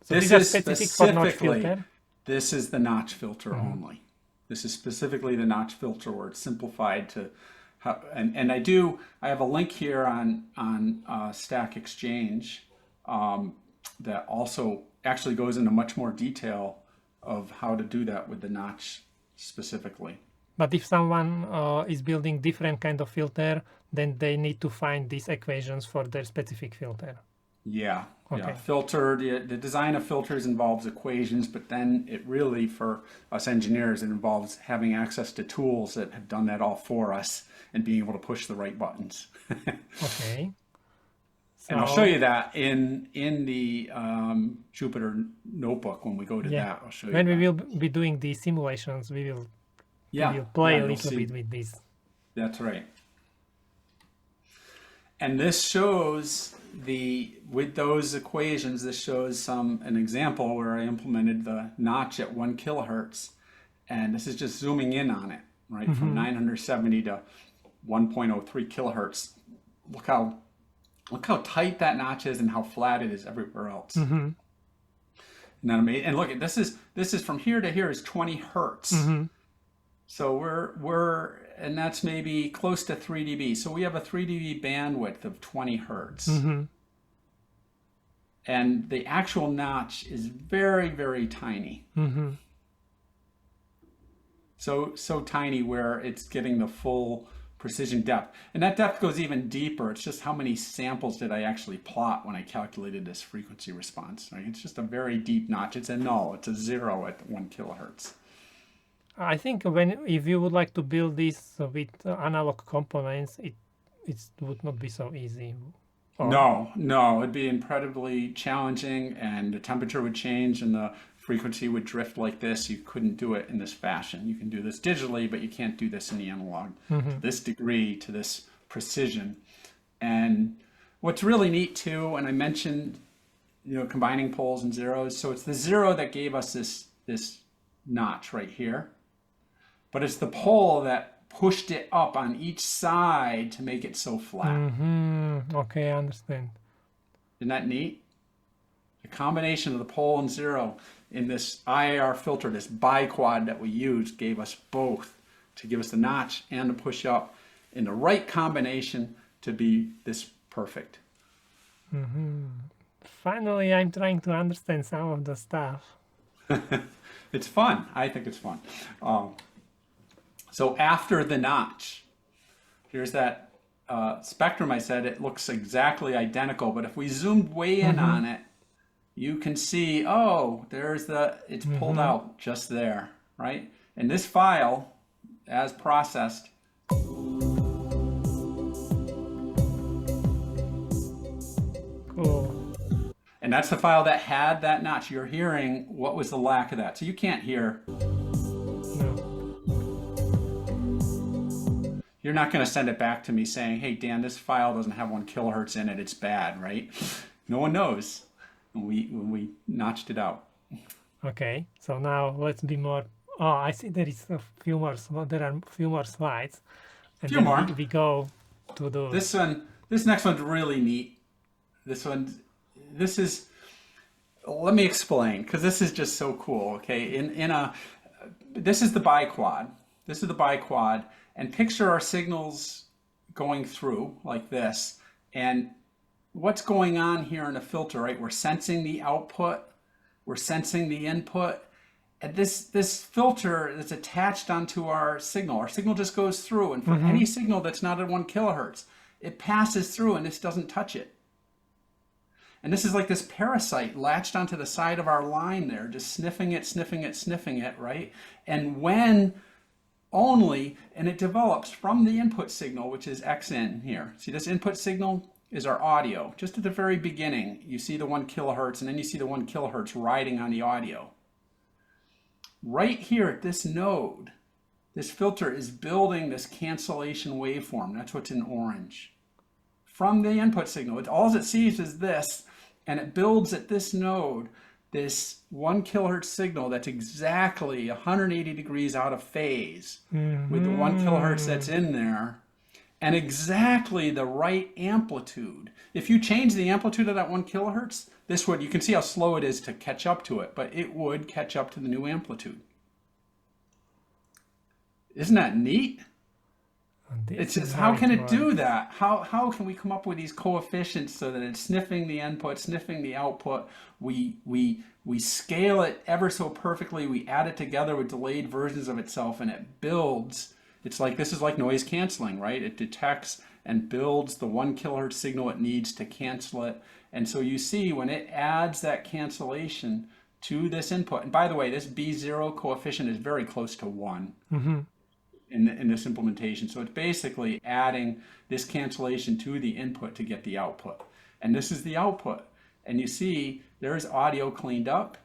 So this these are is specific for notch filter? This is the notch filter only. This is specifically the notch filter where it's simplified to how, and I have a link here on Stack Exchange that also actually goes into much more detail of how to do that with the notch specifically. But if someone is building different kind of filter, then they need to find these equations for their specific filter. Yeah, okay. Yeah. Filter, the design of filters involves equations, but then it really, for us engineers, it involves having access to tools that have done that all for us and being able to push the right buttons. Okay. So, and I'll show you that in the Jupyter notebook when we go to that. I'll show you when that. we will be doing the simulations, we will play a little bit with this. That's right. And this shows with those equations, this shows an example where I implemented the notch at 1 kilohertz. And this is just zooming in on it, right? From 970 to 1.03 kilohertz. Look how tight that notch is and how flat it is everywhere else. Isn't that amazing? And look, this is from here to here is 20 hertz. So and that's maybe close to 3 dB. So we have a 3 dB bandwidth of 20 hertz. And the actual notch is very, very tiny. So tiny where it's getting the full precision depth. And that depth goes even deeper. It's just how many samples did I actually plot when I calculated this frequency response. Right? It's just a very deep notch. It's a null. It's a 0 at 1 kilohertz. I think if you would like to build this with analog components, it would not be so easy. No, it'd be incredibly challenging, and the temperature would change and the frequency would drift like this. You couldn't do it in this fashion. You can do this digitally, but you can't do this in the analog to this degree, to this precision. And what's really neat too, and I mentioned, combining poles and zeros. So it's the 0 that gave us this notch right here. But it's the pole that pushed it up on each side to make it so flat. Okay, I understand. Isn't that neat? The combination of the pole and 0 in this IAR filter, this biquad that we used, gave us both to give us the notch and the push up in the right combination to be this perfect. Finally, I'm trying to understand some of the stuff. It's fun. I think it's fun. So after the notch, here's that spectrum I said. It looks exactly identical, but if we zoomed way in on it, you can see, it's pulled out just there, right? And this file, as processed, Cool. And that's the file that had that notch. You're hearing what was the lack of that. So you can't hear. No. You're not going to send it back to me saying, hey, Dan, this file doesn't have 1 kilohertz in it. It's bad, right? No one knows when we notched it out. Okay, so now let's be more. Oh, I see there is a few more. There are a few more slides, and Few then more. we go to the. This next one's really neat. This one, this is, let me explain, because this is just so cool. Okay, this is the biquad. This is the biquad, and picture our signals going through like this, and what's going on here in a filter, right? We're sensing the output, we're sensing the input, and this filter is attached onto our signal. Our signal just goes through, and for Mm-hmm. any signal that's not at 1 kilohertz, it passes through, and this doesn't touch it. And this is like this parasite latched onto the side of our line there, just sniffing it, sniffing it, sniffing it, right? And when only, and it develops from the input signal, which is X in here. See, this input signal is our audio. Just at the very beginning, you see the 1 kilohertz, and then you see the 1 kilohertz riding on the audio. Right here at this node, this filter is building this cancellation waveform. That's what's in orange. From the input signal, all it sees is this, and it builds at this node this 1 kilohertz signal that's exactly 180 degrees out of phase with the 1 kilohertz that's in there, and exactly the right amplitude. If you change the amplitude of that 1 kilohertz, this would, you can see how slow it is to catch up to it, but it would catch up to the new amplitude. Isn't that neat? It's just, how can it do that? How can we come up with these coefficients so that it's sniffing the input, sniffing the output? We scale it ever so perfectly. We add it together with delayed versions of itself, and it builds. It's like, this is like noise canceling, right? It detects and builds the 1 kilohertz signal it needs to cancel it. And so you see when it adds that cancellation to this input, and by the way, this B0 coefficient is very close to 1. Mm-hmm. In this implementation. So it's basically adding this cancellation to the input to get the output. And this is the output. And you see there's audio cleaned up.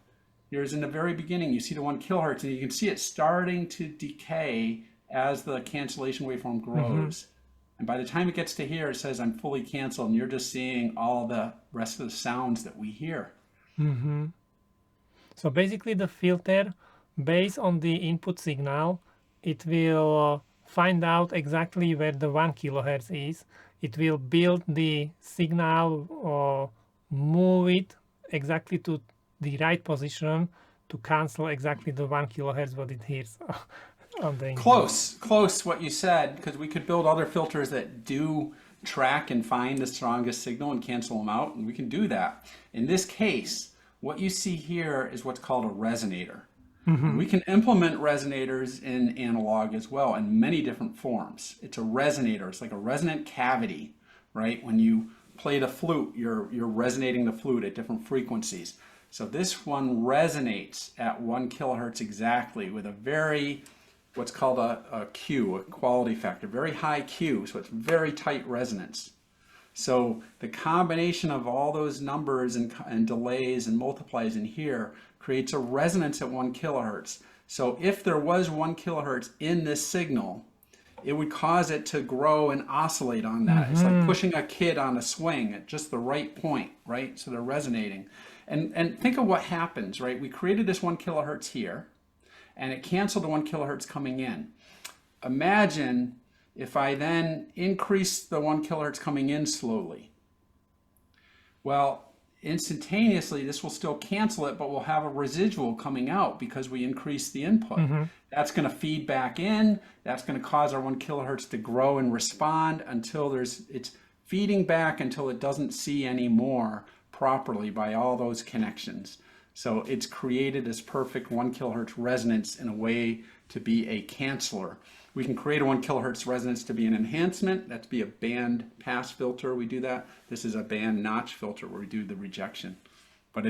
Here's in the very beginning, you see the 1 kilohertz, and you can see it starting to decay as the cancellation waveform grows. Mm-hmm. And by the time it gets to here, it says I'm fully canceled, and you're just seeing all the rest of the sounds that we hear. Mm-hmm. So basically the filter, based on the input signal, it will find out exactly where the 1 kilohertz is. It will build the signal or move it exactly to the right position to cancel exactly the 1 kilohertz what it hears on the input. Close what you said, because we could build other filters that do track and find the strongest signal and cancel them out, and we can do that. In this case, what you see here is what's called a resonator. Mm-hmm. We can implement resonators in analog as well in many different forms. It's a resonator. It's like a resonant cavity, right? When you play the flute, you're resonating the flute at different frequencies. So this one resonates at 1 kilohertz exactly with a very, what's called a Q, a quality factor, very high Q. So it's very tight resonance. So the combination of all those numbers and delays and multiplies in here creates a resonance at 1 kilohertz. So if there was 1 kilohertz in this signal, it would cause it to grow and oscillate on that. Mm-hmm. It's like pushing a kid on a swing at just the right point, right? So they're resonating. And think of what happens, right? We created this 1 kilohertz here, and it canceled the 1 kilohertz coming in. Imagine if I then increase the 1 kilohertz coming in slowly. Well, instantaneously, this will still cancel it, but we'll have a residual coming out because we increased the input. Mm-hmm. That's going to feed back in. That's going to cause our 1 kilohertz to grow and respond until it's feeding back until it doesn't see anymore properly by all those connections. So it's created this perfect 1 kilohertz resonance in a way to be a canceller. We can create a 1 kilohertz resonance to be an enhancement. That's be a band pass filter. We do that. This is a band notch filter where we do the rejection. But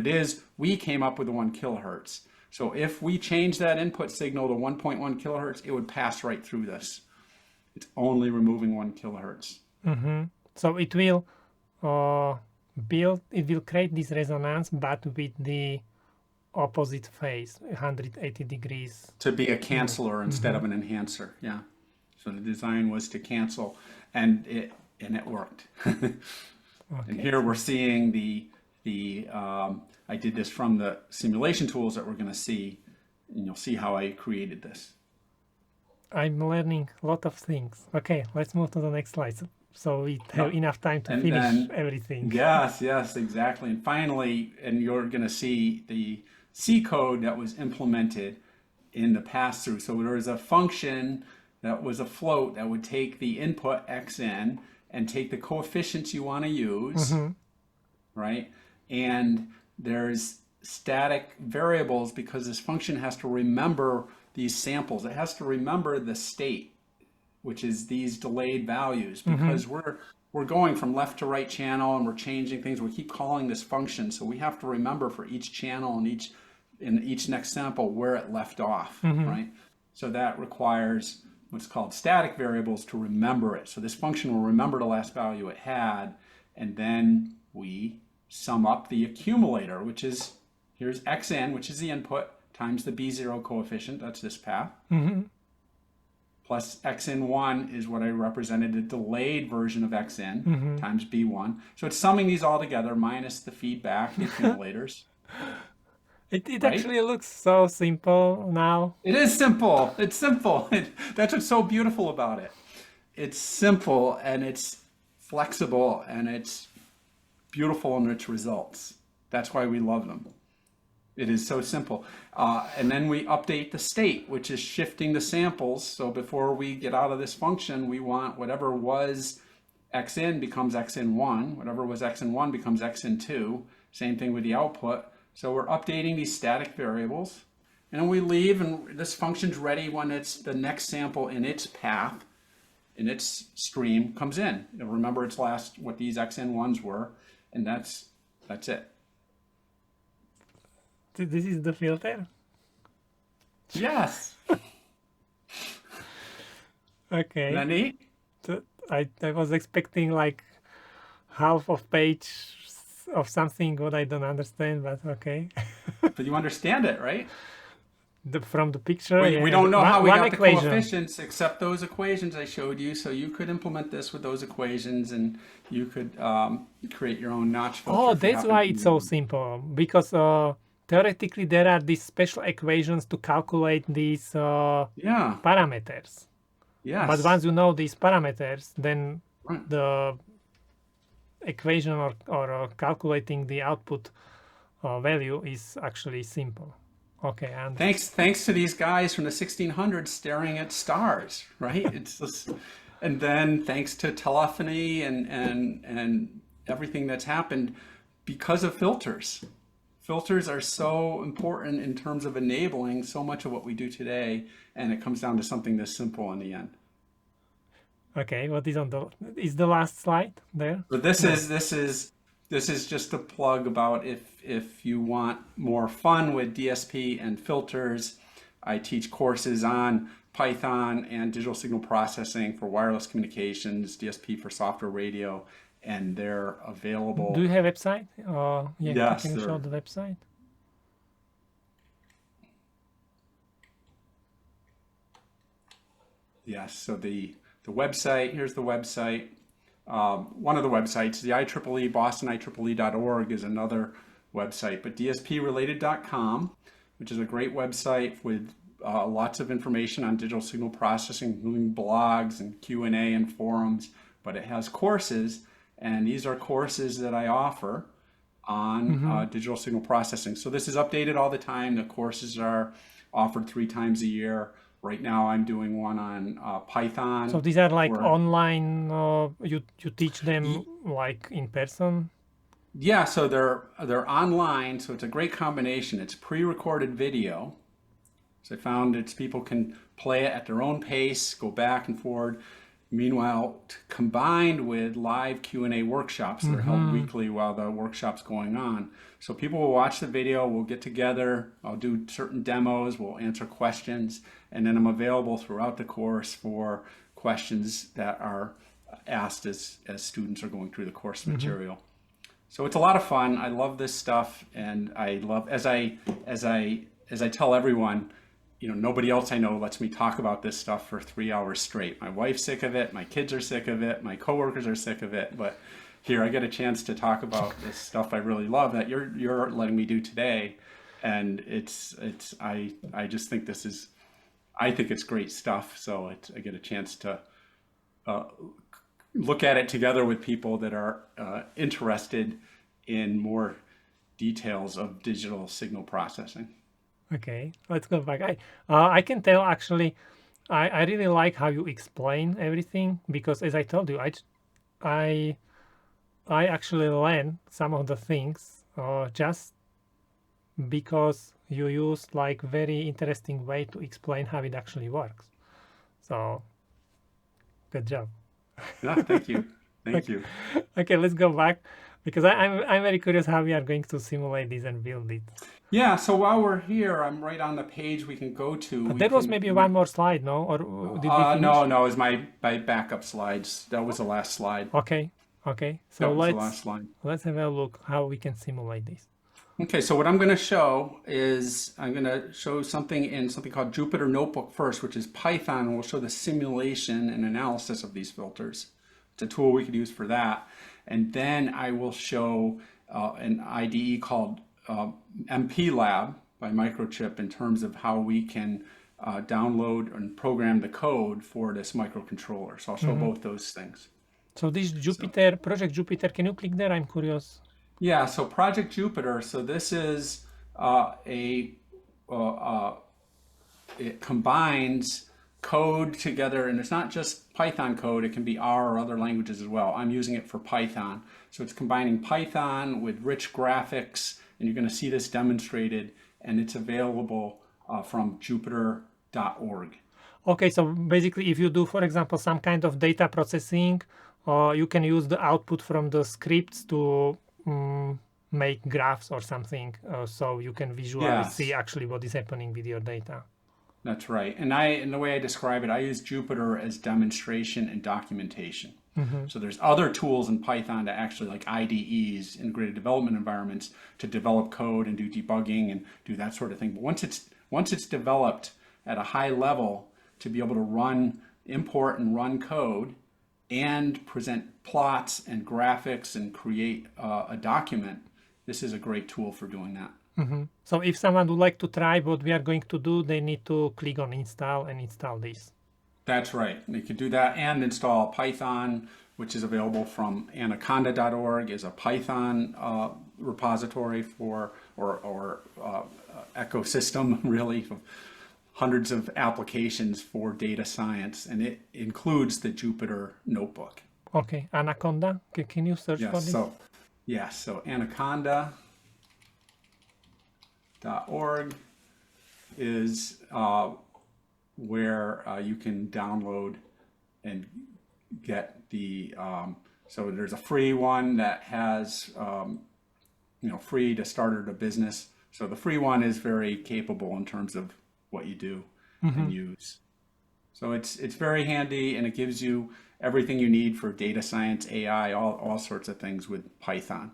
we came up with the 1 kilohertz. So if we change that input signal to 1.1 kilohertz, it would pass right through this. It's only removing 1 kilohertz. Mm-hmm. So it will create this resonance, but with the opposite phase, 180 degrees. To be a canceller instead of an enhancer, yeah. So the design was to cancel, and it worked. Okay. And here we're seeing the I did this from the simulation tools that we're going to see, and you'll see how I created this. I'm learning a lot of things. Okay, let's move to the next slide. So we have Yep. enough time to And finish then, everything. yes, exactly. And finally, and you're going to see the C code that was implemented in the pass-through. So there was a function that was a float that would take the input xn and take the coefficients you want to use, right? And there's static variables because this function has to remember these samples. It has to remember the state, which is these delayed values, because we're going from left to right channel and we're changing things. We keep calling this function, so we have to remember for each channel and each next sample where it left off, right? So that requires what's called static variables to remember it. So this function will remember the last value it had, and then we sum up the accumulator, which is, here's xn, which is the input, times the b0 coefficient, that's this path, plus xn1 is what I represented, the delayed version of xn, times b1. So it's summing these all together minus the feedback, the accumulators. It right? actually looks so simple now. It is simple. It's simple. That's what's so beautiful about it. It's simple and it's flexible and it's beautiful in its results. That's why we love them. It is so simple. And then we update the state, which is shifting the samples. So before we get out of this function, we want whatever was xn becomes xn1, whatever was xn1 becomes xn2. Same thing with the output. So we're updating these static variables, and then we leave, and this function's ready when it's the next sample in its path, in its stream, comes in. It'll remember its last, what these xn1s were, and that's it. This is the filter? Yes. Okay. Isn't that neat? I was expecting like half of page of something what I don't understand, but okay. But you understand it, right? From the picture, We don't know how we got the equation. coefficients except those equations I showed you, so you could implement this with those equations and you could create your own notch filter. Oh, if you that's happen why to it's use so them. simple, because theoretically there are these special equations to calculate these Yeah, parameters. yes. But once you know these parameters, then Right. the equation or calculating the output value is actually simple. Okay, and Thanks to these guys from the 1600s staring at stars, right? It's just, and then thanks to telephony and everything that's happened because of filters. Filters are so important in terms of enabling so much of what we do today, and it comes down to something this simple in the end. okay, what is on the last slide there? But this is just a plug about if you want more fun with DSP and filters. I teach courses on Python and digital signal processing for wireless communications, DSP for software radio, and they're available. Do you have a website? Yeah, Yes, can you show they're- the website? Yes, so the website, here's the website. One of the websites, the IEEE, BostonIEEE.org is another website, but dsprelated.com, which is a great website with lots of information on digital signal processing, including blogs and Q&A and forums, but it has courses, and these are courses that I offer on digital signal processing. So this is updated all the time. The courses are offered 3 times a year. Right now I'm doing one on Python. So these are like where- online, you teach them like in person? Yeah, so they're online, so it's a great combination. It's pre-recorded video. So I found it's people can play it at their own pace, go back and forward. Meanwhile, combined with live Q&A workshops that are held weekly while the workshop's going on. So people will watch the video, we'll get together, I'll do certain demos, we'll answer questions, and then I'm available throughout the course for questions that are asked as students are going through the course material. So it's a lot of fun. I love this stuff, and I love, as I tell everyone, you know, nobody else I know lets me talk about this stuff for 3 hours straight. My wife's sick of it, my kids are sick of it, my coworkers are sick of it, but here. I get a chance to talk about this stuff I really love that you're letting me do today, and I just think I think it's great stuff. So I get a chance to look at it together with people that are interested in more details of digital signal processing. Okay, let's go back. I can tell actually, I really like how you explain everything because as I told you, I actually learn some of the things just because you use like very interesting way to explain how it actually works. So good job. Yeah, thank you. Thank you. Okay, let's go back because I'm very curious how we are going to simulate this and build it. Yeah, so while we're here, I'm right on the page we can go to. There was maybe one more slide, no? Or did we finish? No, it's my backup slides. That was the last slide. Okay. So That was the last slide. let's have a look how we can simulate this. Okay, so what I'm going to show is I'm going to show something in something called Jupyter Notebook first, which is Python, and we'll show the simulation and analysis of these filters. It's a tool we could use for that. And then I will show an IDE called MacLeod by Microchip in terms of how we can download and program the code for this microcontroller. So I'll show both those things. So this Jupyter, Project Jupyter, can you click there? I'm curious. Yeah, so Project Jupyter, so this is it combines code together, and it's not just Python code, it can be R or other languages as well. I'm using it for Python. So it's combining Python with rich graphics, and you're going to see this demonstrated, and it's available from Jupyter.org. Okay, so basically if you do, for example, some kind of data processing, you can use the output from the scripts to make graphs or something, so you can visually see actually what is happening with your data. That's right. And the way I describe it, I use Jupyter as demonstration and documentation. So there's other tools in Python to actually, like IDEs, integrated development environments, to develop code and do debugging and do that sort of thing. But once it's developed at a high level to be able to import and run code and present plots and graphics and create a document, this is a great tool for doing that. So if someone would like to try what we are going to do, they need to click on install and install this. That's right. They could do that and install Python, which is available from anaconda.org, is a Python repository for or ecosystem really of hundreds of applications for data science, and it includes the Jupyter Notebook. Okay, Anaconda. Can you search for this? So anaconda.org is where you can download and get the so there's a free one that has free to start a business. So the free one is very capable in terms of what you do and use. So it's very handy, and it gives you everything you need for data science, AI, all sorts of things with Python.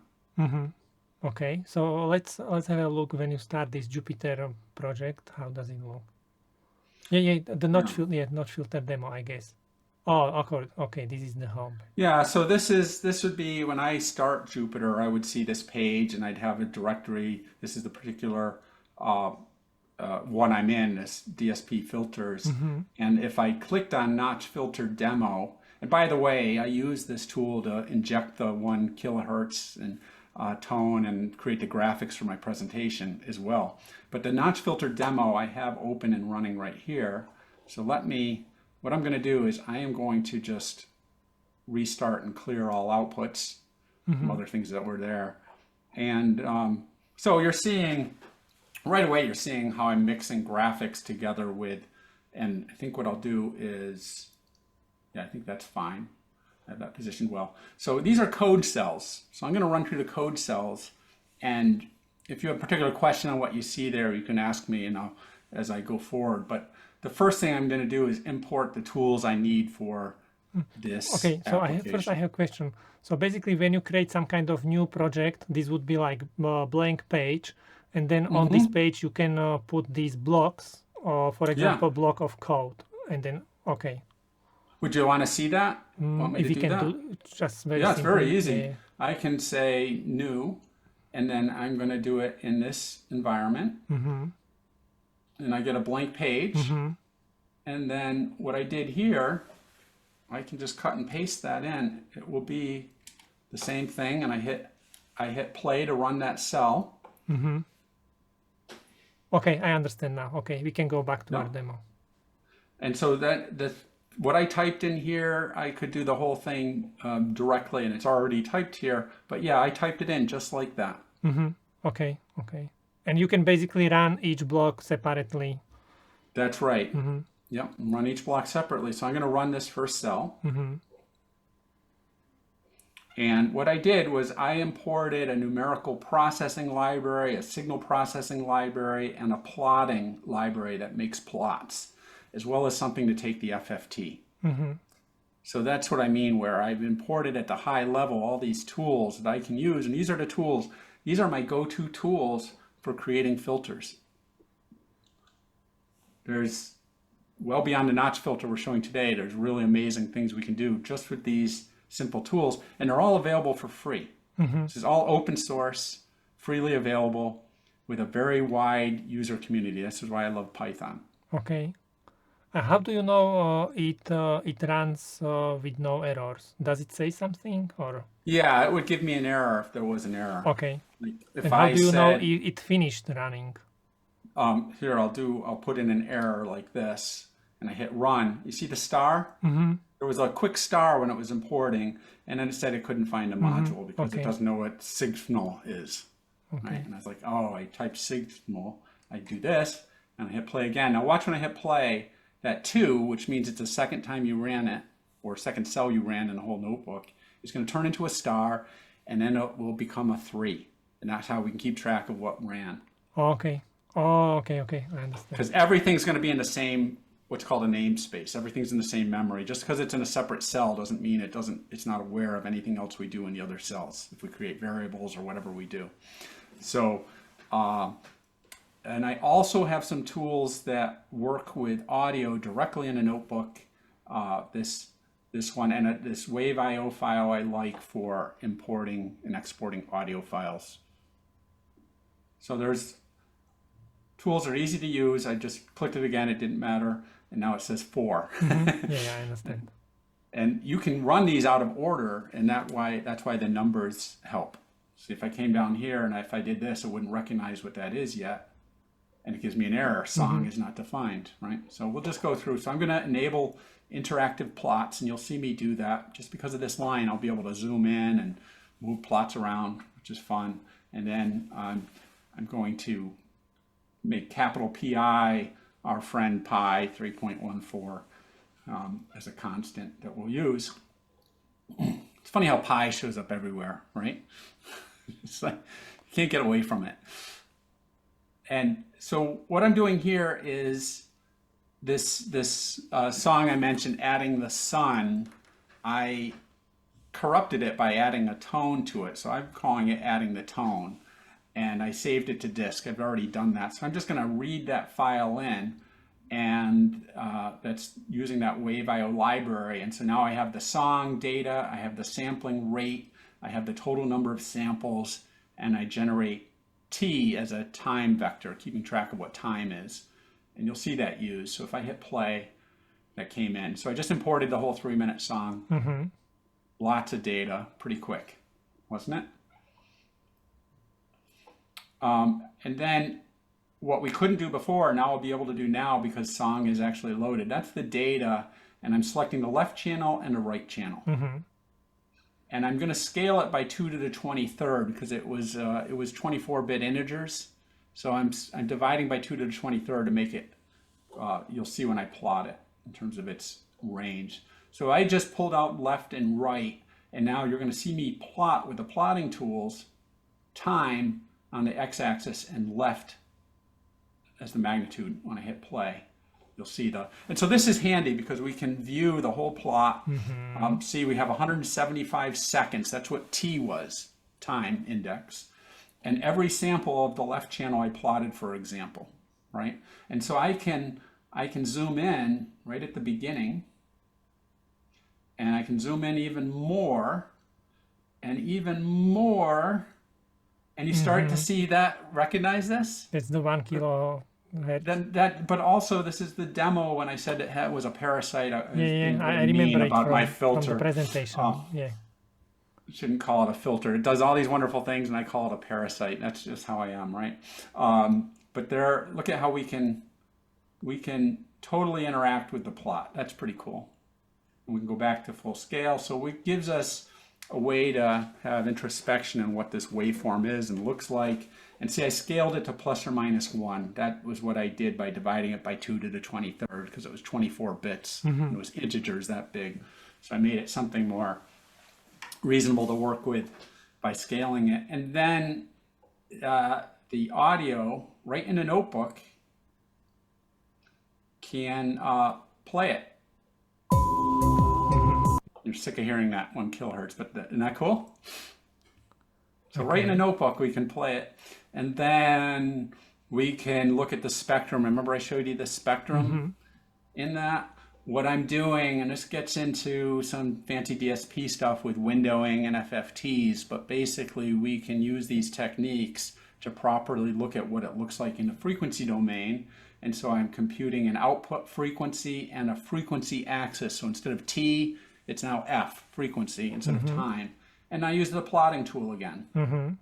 Okay, so let's have a look when you start this Jupyter project. How does it look? The notch filter demo, I guess. Oh, okay, this is the home. Yeah, so this would be when I start Jupyter, I would see this page and I'd have a directory. This is the particular one I'm in, this DSP filters. And if I clicked on notch filter demo, and by the way, I use this tool to inject the 1 kilohertz and tone and create the graphics for my presentation as well. But the notch filter demo I have open and running right here. So what I'm going to do is I am going to just restart and clear all outputs from other things that were there. And so you're seeing, right away, you're seeing how I'm mixing graphics together with, and I think what I'll do is, I think that's fine. I have that positioned well. So these are code cells. So I'm going to run through the code cells, and if you have a particular question on what you see there, you can ask me, as I go forward. But the first thing I'm going to do is import the tools I need for this. Okay, so I have a question. So basically, when you create some kind of new project, this would be like a blank page, and then on this page you can put these blocks, for example, block of code, and then Would you want to see that? Want me If to you do can that? do just very Yeah, it's very simply. easy. I can say new, and then I'm going to do it in this environment. And I get a blank page. And then what I did here, I can just cut and paste that in. It will be the same thing, and I hit play to run that cell. Okay, I understand now. Okay, we can go back to our No. demo. And so what I typed in here, I could do the whole thing directly, and it's already typed here. But yeah, I typed it in just like that. Okay, okay. And you can basically run each block separately. That's right. Yep, run each block separately. So I'm going to run this first cell. And what I did was I imported a numerical processing library, a signal processing library, and a plotting library that makes plots, as well as something to take the FFT. So that's what I mean, where I've imported at the high level all these tools that I can use. And these are the tools, these are my go-to tools for creating filters. There's, well beyond the notch filter we're showing today, there's really amazing things we can do just with these simple tools, and they're all available for free. This is all open source, freely available, with a very wide user community. This is why I love Python. Okay. How do you know it runs with no errors? Does it say something or? Yeah, it would give me an error if there was an error. Okay. Like if And how I do you know said, it finished running? here I'll put in an error like this, and I hit run. You see the star? There was a quick star when it was importing, and then it said it couldn't find a module because it doesn't know what signal is. Right? And I was like, oh, I typed signal. I do this, and I hit play again. Now watch when I hit play, that 2, which means it's the second time you ran it, or second cell you ran in the whole notebook, is going to turn into a star, and then it will become a 3. And that's how we can keep track of what ran. Okay. Oh, okay, okay. I understand. Because everything's going to be in the same, what's called a namespace. Everything's in the same memory. Just because it's in a separate cell doesn't mean it's not aware of anything else we do in the other cells, if we create variables or whatever we do. So, and I also have some tools that work with audio directly in a notebook. This one, and this wave.io file I like for importing and exporting audio files. So there's tools that are easy to use. I just clicked it again, it didn't matter, and now it says 4. Yeah, I understand. And you can run these out of order, and that's why the numbers help. See, if I came down here and if I did this, it wouldn't recognize what that is yet, and it gives me an error. Song is not defined, right? So we'll just go through. So I'm going to enable interactive plots, and you'll see me do that. Just because of this line, I'll be able to zoom in and move plots around, which is fun. And then I'm going to make capital Pi our friend pi 3.14 as a constant that we'll use. It's funny how pi shows up everywhere, right? It's like you can't get away from it. And so what I'm doing here is this song I mentioned, Adding the Sun. I corrupted it by adding a tone to it. So I'm calling it Adding the Tone. And I saved it to disk. I've already done that. So I'm just going to read that file in, and that's using that wave.io library. And so now I have the song data, I have the sampling rate, I have the total number of samples, and I generate t as a time vector, keeping track of what time is. And you'll see that used. So if I hit play, that came in. So I just imported the whole 3-minute song. Lots of data, pretty quick, wasn't it? And then what we couldn't do before, now I'll be able to do now because song is actually loaded. That's the data, and I'm selecting the left channel and the right channel. And I'm going to scale it by 2 to the 23rd because it was 24-bit integers. So I'm dividing by 2 to the 23rd to make it, you'll see when I plot it in terms of its range. So I just pulled out left and right, and now you're going to see me plot with the plotting tools time on the x-axis and left as the magnitude. When I hit play, you'll see and so this is handy because we can view the whole plot. See, we have 175 seconds. That's what t was, time index. And every sample of the left channel I plotted, for example, right? And so I can zoom in right at the beginning, and I can zoom in even more and even more. And you start to see that, recognize this? It's the 1 kilohertz. But also this is the demo when I said it was a parasite. I was being I really remember mean it about my from filter. the presentation. Yeah. Shouldn't call it a filter. It does all these wonderful things, and I call it a parasite. That's just how I am, right? But there, look at how we can totally interact with the plot. That's pretty cool. And we can go back to full scale. So it gives us a way to have introspection in what this waveform is and looks like. And see, I scaled it to plus or minus 1. That was what I did by dividing it by 2 to the 23rd, because it was 24 bits. And it was integers that big. So I made it something more reasonable to work with by scaling it. And then the audio, right in a notebook, can play it. You're sick of hearing that 1 kilohertz, but isn't that cool? So right in a notebook, we can play it. And then we can look at the spectrum. Remember I showed you the spectrum in that? What I'm doing, and this gets into some fancy DSP stuff with windowing and FFTs, but basically we can use these techniques to properly look at what it looks like in the frequency domain. And so I'm computing an output frequency and a frequency axis. So instead of T, it's now F, frequency, instead of time. And I use the plotting tool again.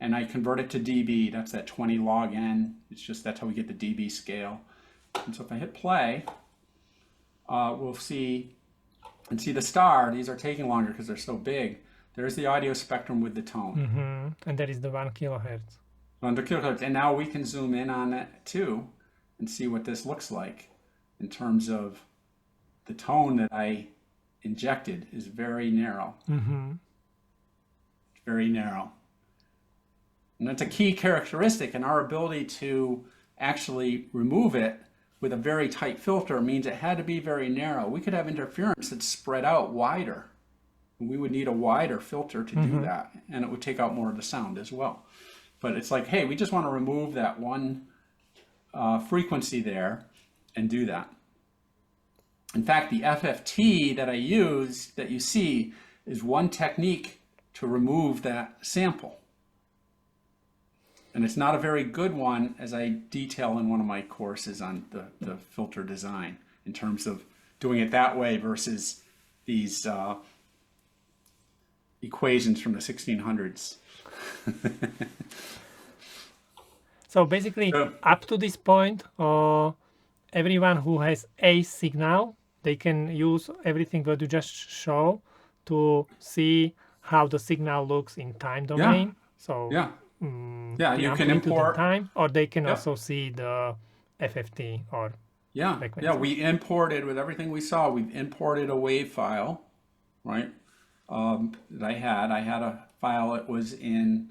And I convert it to dB. That's that 20 log n. It's just, that's how we get the dB scale. And so if I hit play, we'll see the star. These are taking longer because they're so big. There's the audio spectrum with the tone. And that is the 1 kilohertz. 1 kilohertz. And now we can zoom in on it too and see what this looks like in terms of the tone that I injected is very narrow. Very narrow. And that's a key characteristic, and our ability to actually remove it with a very tight filter means it had to be very narrow. We could have interference that's spread out wider. We would need a wider filter to do that, and it would take out more of the sound as well. But it's like, hey, we just want to remove that one frequency there and do that. In fact, the FFT that I use, that you see, is one technique to remove that sample. And it's not a very good one, as I detail in one of my courses on the filter design, in terms of doing it that way versus these equations from the 1600s. So basically, up to this point, everyone who has a signal, they can use everything that you just show to see how the signal looks in time domain. So you can import time, or they can also see the FFT or frequency. We imported with everything we saw. We've imported a wave file, right? That I had a file that was in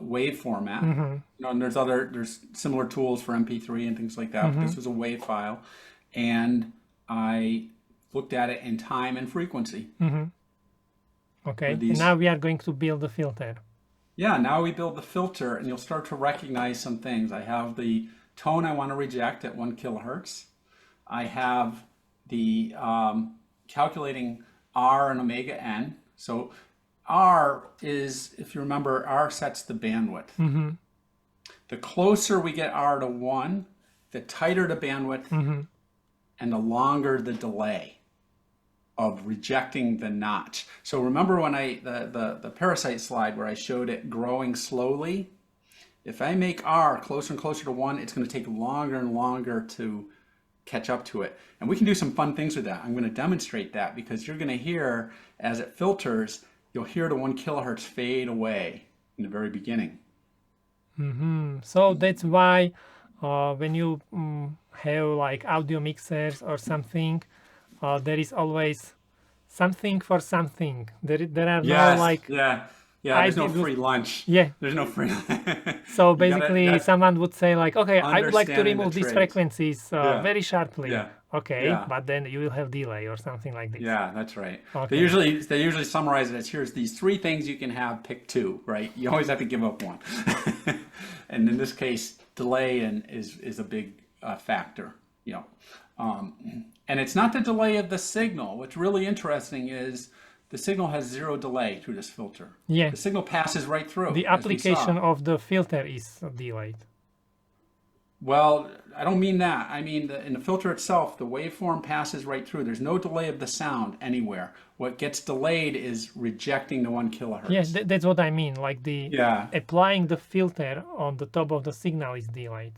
wave format. You know, and there's similar tools for MP3 and things like that. But this was a wave file, and I looked at it in time and frequency. Okay, and now we are going to build the filter. Yeah, now we build the filter, and you'll start to recognize some things. I have the tone I want to reject at 1 kilohertz. I have the calculating R and omega n. So R is, if you remember, R sets the bandwidth. The closer we get R to 1, the tighter the bandwidth, and the longer the delay of rejecting the notch. So remember when the parasite slide where I showed it growing slowly? If I make R closer and closer to 1, it's going to take longer and longer to catch up to it. And we can do some fun things with that. I'm going to demonstrate that, because you're going to hear, as it filters, you'll hear the 1 kilohertz fade away in the very beginning. So that's why when you have like audio mixers or something, there is always something for something. There are no like... There's no free lunch. There's no free So basically someone would say like, okay, I would like to remove these frequencies very sharply. But then you will have delay or something like this. Yeah, that's right. They usually summarize it as, here's these 3 things you can have, pick 2, right? You always have to give up one. And in this case, delay is a big factor you know, and it's not the delay of the signal. What's really interesting is the signal has zero delay through this filter. Yeah. The signal passes right through. The as we saw. application of the filter is delayed. Well, I don't mean that. I mean, in the filter itself, the waveform passes right through. There's no delay of the sound anywhere. What gets delayed is rejecting the 1 kilohertz. Yes, that's what I mean. Like Yeah. applying the filter on the top of the signal is delayed.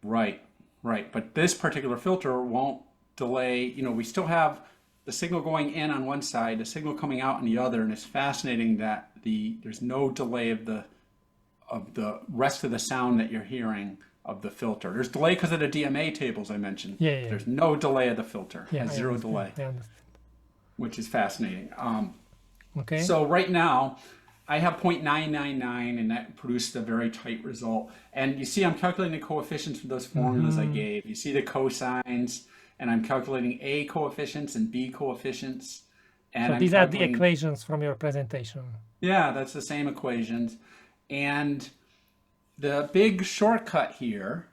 Right, right. But this particular filter won't delay. You know, we still have the signal going in on one side, the signal coming out on the other, and it's fascinating that there's no delay of the rest of the sound that you're hearing of the filter. There's delay because of the DMA tables I mentioned. Yeah. There's no delay of the filter. Yeah, It has zero delay, I understand. which is fascinating. Okay. So right now, I have 0.999, and that produced a very tight result. And you see I'm calculating the coefficients for those formulas I gave. You see the cosines, and I'm calculating A coefficients and B coefficients. And So these are the equations from your presentation. Yeah, that's the same equations. And the big shortcut here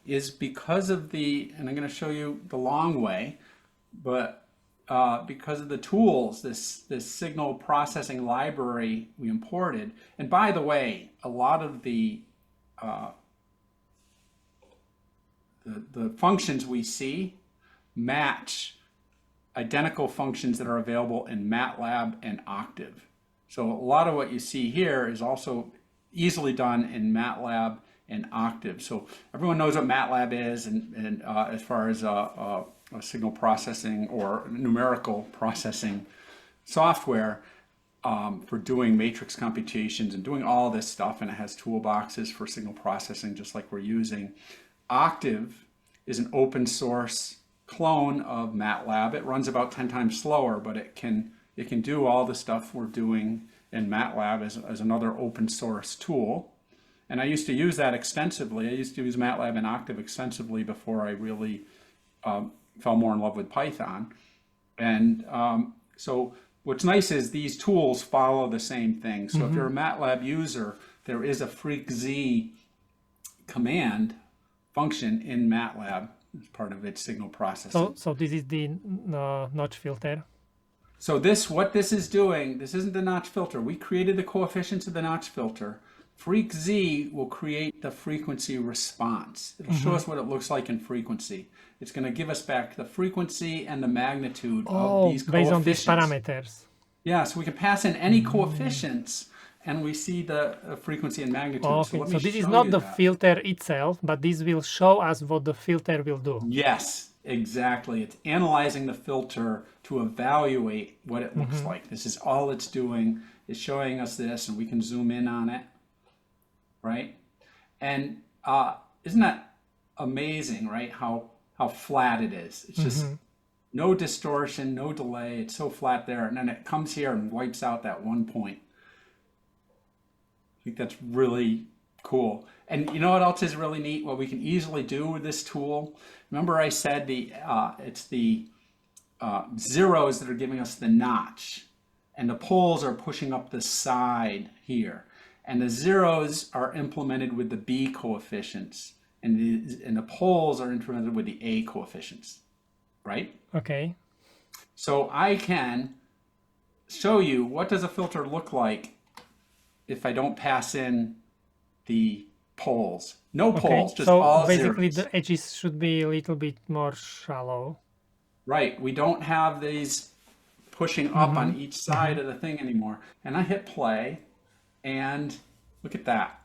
is because of and I'm going to show you the long way, but because of the tools, this signal processing library we imported. And by the way, a lot of the functions we see match identical functions that are available in MATLAB and Octave. So a lot of what you see here is also easily done in MATLAB and Octave. So everyone knows what MATLAB is, and as far as a signal processing or numerical processing software for doing matrix computations and doing all this stuff, and it has toolboxes for signal processing just like we're using. Octave is an open source clone of MATLAB. It runs about 10 times slower, but it can do all the stuff we're doing in MATLAB as another open source tool. And I used to use that extensively. I used to use MATLAB and Octave extensively before I really fell more in love with Python. And so what's nice is these tools follow the same thing. So if you're a MATLAB user, there is a freqz command function in MATLAB as part of its signal processing. So this is the notch filter. So what this is doing, this isn't the notch filter. We created the coefficients of the notch filter. freqz will create the frequency response. It'll show us what it looks like in frequency. It's going to give us back the frequency and the magnitude of these coefficients. Based on these parameters. Yeah, so we can pass in any coefficients and we see the frequency and magnitude. Okay, so this is not the filter itself, but this will show us what the filter will do. Yes, exactly. It's analyzing the filter to evaluate what it looks like. This is all it's doing. It's showing us this, and we can zoom in on it, right? And isn't that amazing, right? How flat it is. It's just no distortion, no delay. It's so flat there, and then it comes here and wipes out that 1 point. I think that's really cool. And you know what else is really neat? What we can easily do with this tool. Remember I said it's the zeros that are giving us the notch, and the poles are pushing up the side here. And the zeros are implemented with the B coefficients, and the poles are implemented with the A coefficients, right? Okay. So I can show you what does a filter look like if I don't pass in the poles. No poles, just all zeros. So basically the edges should be a little bit more shallow. Right, we don't have these pushing up on each side of the thing anymore. And I hit play, and look at that.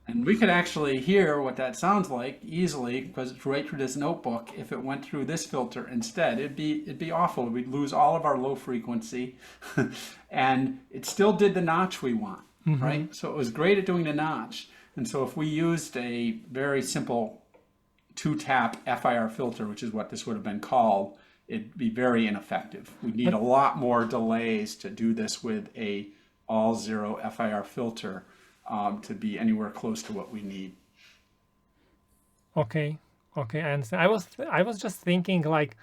And we could actually hear what that sounds like easily, because it's right through this notebook. If it went through this filter instead, it'd be awful. We'd lose all of our low frequency, and it still did the notch we want, right? So it was great at doing the notch. And so if we used a very simple 2-tap FIR filter, which is what this would have been called, it'd be very ineffective. We need a lot more delays to do this with a all zero FIR filter to be anywhere close to what we need. Okay, I understand. I was just thinking like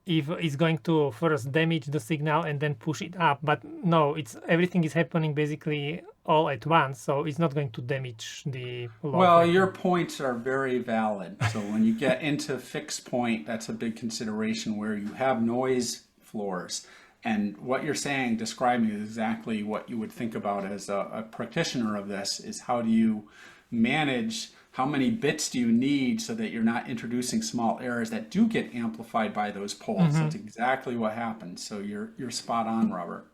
if it's going to first damage the signal and then push it up, but no, everything is happening basically all at once, so it's not going to damage the low Well, frequency. your points are very valid. So when you get into fixed point, that's a big consideration where you have noise floors. And what you're saying, describing is exactly what you would think about as a practitioner of this, is how do you manage, how many bits do you need so that you're not introducing small errors that do get amplified by those poles. That's exactly what happens. So you're spot on, Robert.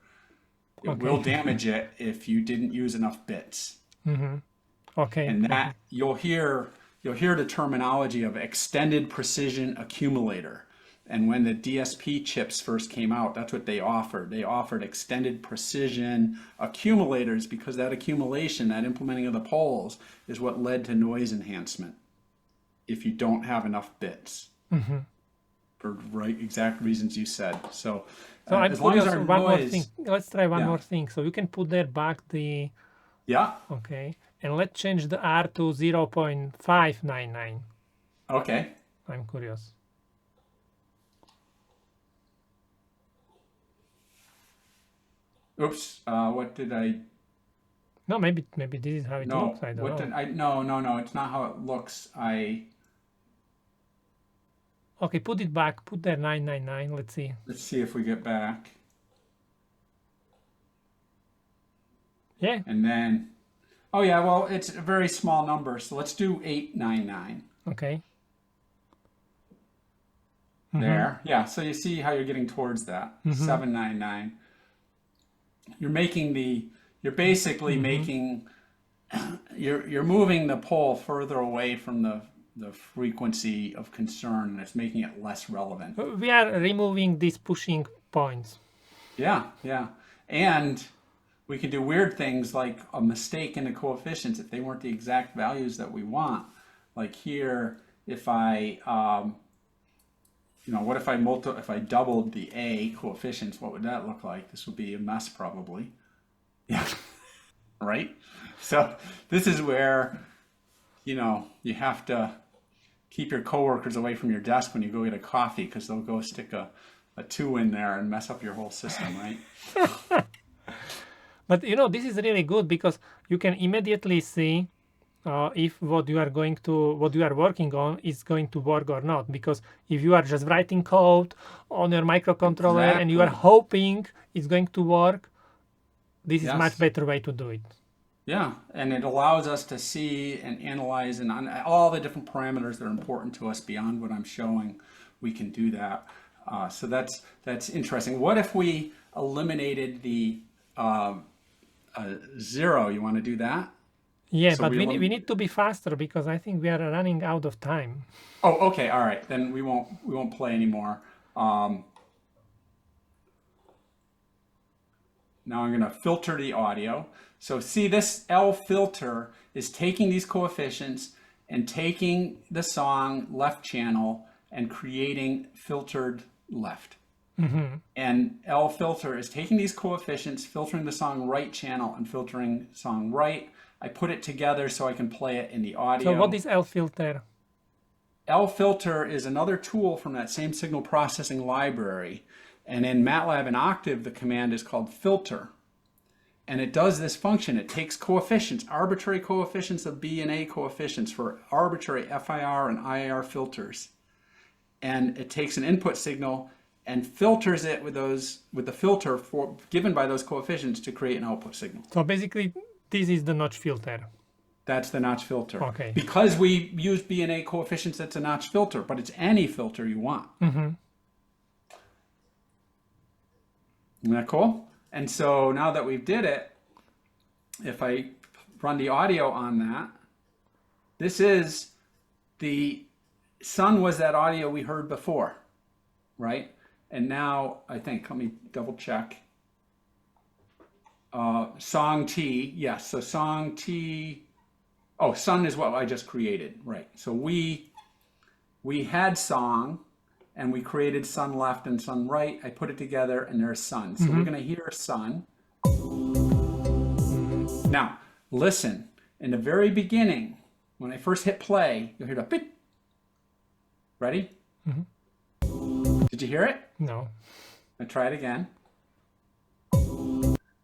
It will Okay. damage it if you didn't use enough bits. Okay. And Okay. that you'll hear the terminology of extended precision accumulator. And when the DSP chips first came out, that's what they offered. They offered extended precision accumulators because that accumulation, that implementing of the poles, is what led to noise enhancement if you don't have enough bits for right exact reasons you said. So So I'm as long as curious, our one more thing. noise, Let's try one yeah, more thing. So you can put there back the, yeah, okay, and let's change the R to 0.599. okay. I'm curious. Oops, what did I? No, maybe this is how it looks. No, I don't what know. did I? No, it's not how it looks. Okay, put it back. Put there 999. Let's see. Let's see if we get back. Yeah. And then, oh yeah, well, it's a very small number. So let's do 899 Okay. there. Yeah, so you see how you're getting towards that. 799. You're basically making, you're moving the pole further away from the frequency of concern, and it's making it less relevant. We are removing these pushing points. Yeah, yeah. And we can do weird things like a mistake in the coefficients if they weren't the exact values that we want. Like here, if I, what if I doubled the A coefficients, what would that look like? This would be a mess probably. Yeah, right? So this is where, you have to keep your coworkers away from your desk when you go get a coffee because they'll go stick a 2 in there and mess up your whole system, right? But this is really good because you can immediately see if what you are working on is going to work or not. Because if you are just writing code on your microcontroller and you are Exactly. hoping it's going to work, this is much Yes. better way to do it. Yeah, and it allows us to see and analyze and on all the different parameters that are important to us beyond what I'm showing. We can do that. So that's interesting. What if we eliminated the 0? You want to do that? Yeah, So but we we elim need to be faster because I think we are running out of time. Oh, okay, all right. Then we won't play anymore. Now I'm going to filter the audio. So see, this L filter is taking these coefficients and taking the song left channel and creating filtered left. And L filter is taking these coefficients, filtering the song right channel and filtering song right. I put it together so I can play it in the So what audio. is L filter? L filter is another tool from that same signal processing library. And in MATLAB and Octave, the command is called filter. And it does this function. It takes coefficients, arbitrary coefficients of B and A coefficients for arbitrary FIR and IIR filters. And it takes an input signal and filters it with the filter given by those coefficients to create an output signal. So basically, this is the notch filter. That's the notch filter. Okay. Because we use B and A coefficients, that's a notch filter, but it's any filter you want. Isn't that cool? And so now that we've did it, if I run the audio on that, this is the sun was that audio we heard before, right? And now I think, let me double check. Song T, yes, so song T, oh, sun is what I just created, right? So we had song, and we created sun left and sun right. I put it together, and there's sun. So we're going to hear sun. Now, listen. In the very beginning, when I first hit play, you'll hear the beep. Ready? Did you hear it? No. I try it again.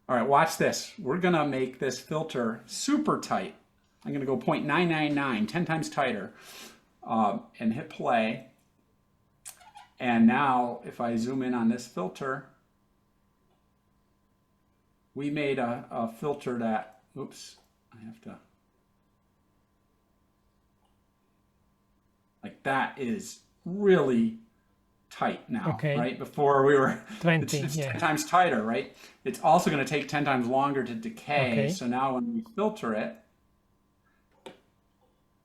All right, watch this. We're going to make this filter super tight. I'm going to go 0.999, 10 times tighter, and hit play. And now if I zoom in on this filter, we made a filter that, oops, I have to, like that is really tight now, Okay. right? Before we were, 20, it's yeah. 10 times tighter, right? It's also going to take 10 times longer to decay. Okay. So now when we filter it,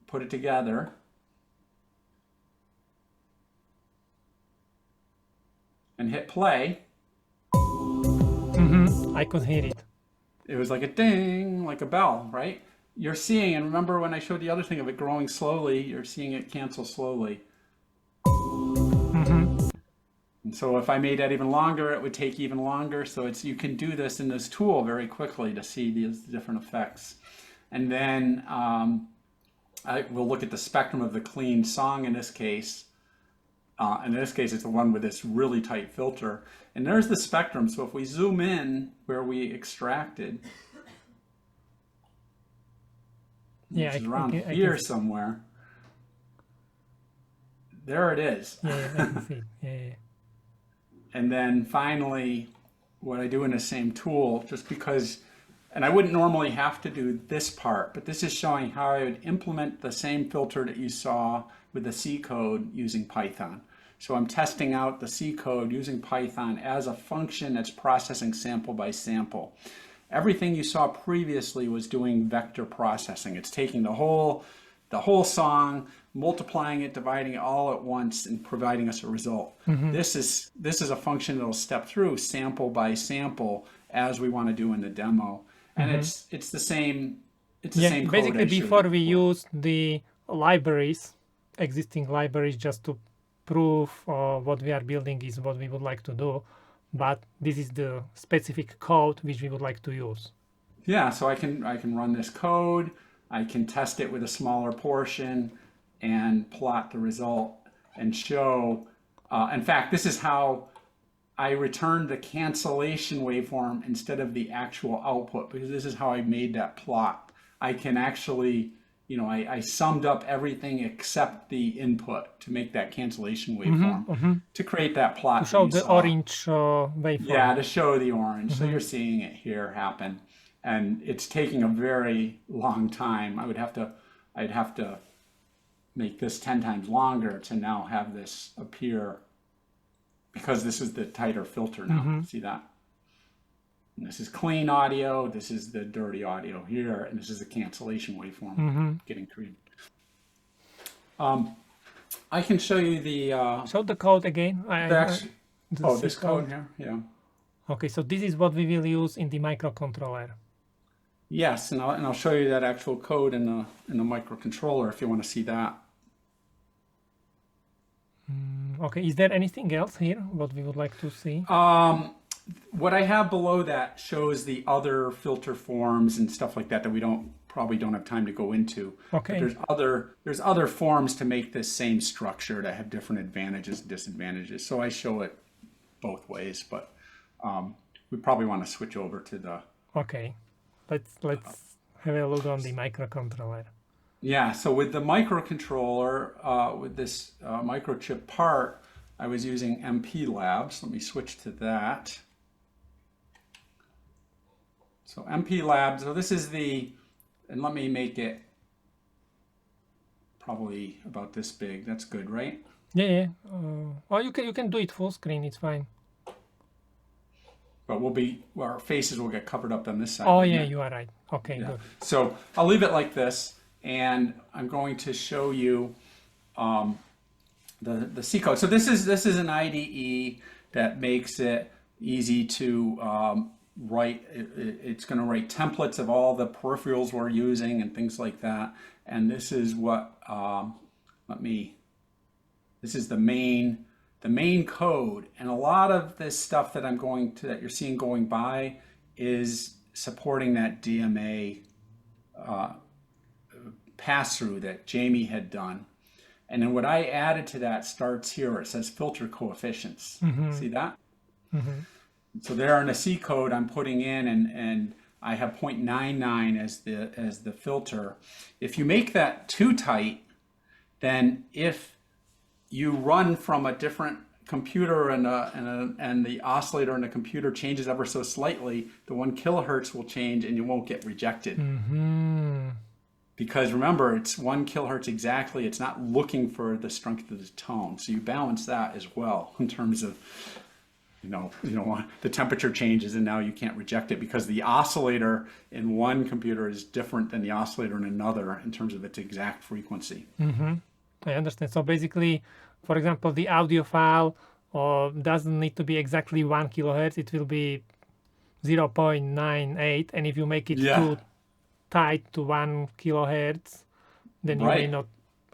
put it together, and hit play, I could hear it. it was like a ding, like a bell, right? You're seeing, and remember when I showed the other thing of it growing slowly, you're seeing it cancel slowly. And so if I made that even longer, it would take even longer. So it's, you can do this in this tool very quickly to see these different effects. And then I will look at the spectrum of the clean song in this case. In this case, it's the one with this really tight filter. And there's the spectrum. So if we zoom in where we extracted, Yeah, which is around here somewhere, there it is. Yeah, I can see it. Yeah. And then finally, what I do in the same tool, just because, and I wouldn't normally have to do this part, but this is showing how I would implement the same filter that you saw with the C code using Python. So I'm testing out the C code using Python as a function that's processing sample by sample. Everything you saw previously was doing vector processing. It's taking the whole song, multiplying it, dividing it all at once, and providing us a result. This is a function that'll step through sample by sample as we want to do in the demo, and it's the same. It's the same code. Basically, before we use the libraries, existing libraries, just to prove what we are building is what we would like to do, but this is the specific code which we would like to use. Yeah, so I can run this code. I can test it with a smaller portion and plot the result and show. In fact, this is how I returned the cancellation waveform instead of the actual output, because this is how I made that plot. I can actually, I summed up everything except the input to make that cancellation waveform to create that plot. To show the orange waveform. Yeah, to show the orange. So you're seeing it here happen. And it's taking a very long time. I'd have to make this 10 times longer to now have this appear, because this is the tighter filter now. See that? And this is clean audio, this is the dirty audio here, and this is the cancellation waveform getting created. I can show you the... show the code again. This code here, yeah. Okay, so this is what we will use in the microcontroller. Yes, and I'll show you that actual code in the microcontroller if you want to see that. Okay, is there anything else here what we would like to see? What I have below that shows the other filter forms and stuff like that we probably don't have time to go into. Okay. But there's other forms to make this same structure that have different advantages and disadvantages. So I show it both ways, but we probably want to switch over to the... Okay. Let's have a look on the microcontroller. Yeah, so with the microcontroller, with this microchip part, I was using MP Labs. Let me switch to that. So MP Labs, so this is and let me make it probably about this big. That's good, right? Yeah. Well, you can do it full screen. It's fine. But our faces will get covered up on this side. Oh yeah, you are right. Okay, yeah. Good. So I'll leave it like this, and I'm going to show you the C code. So this is an IDE that makes it easy to write. It's going to write templates of all the peripherals we're using and things like that. And this is what this is the main code, and a lot of this stuff that that you're seeing going by is supporting that DMA pass-through that Jamie had done. And then what I added to that starts here. It says filter coefficients. See that? So there in the C code I'm putting in, and I have 0.99 as the filter. If you make that too tight, then if you run from a different computer and the oscillator in the computer changes ever so slightly, the 1 kilohertz will change and you won't get rejected. Because remember, it's 1 kilohertz exactly. It's not looking for the strength of the tone. So you balance that as well in terms of, you don't want the temperature changes and now you can't reject it because the oscillator in one computer is different than the oscillator in another in terms of its exact frequency. I understand. So basically, for example, the audio file doesn't need to be exactly 1 kilohertz. It will be 0.98, and if you make it too tight to 1 kilohertz, then you may not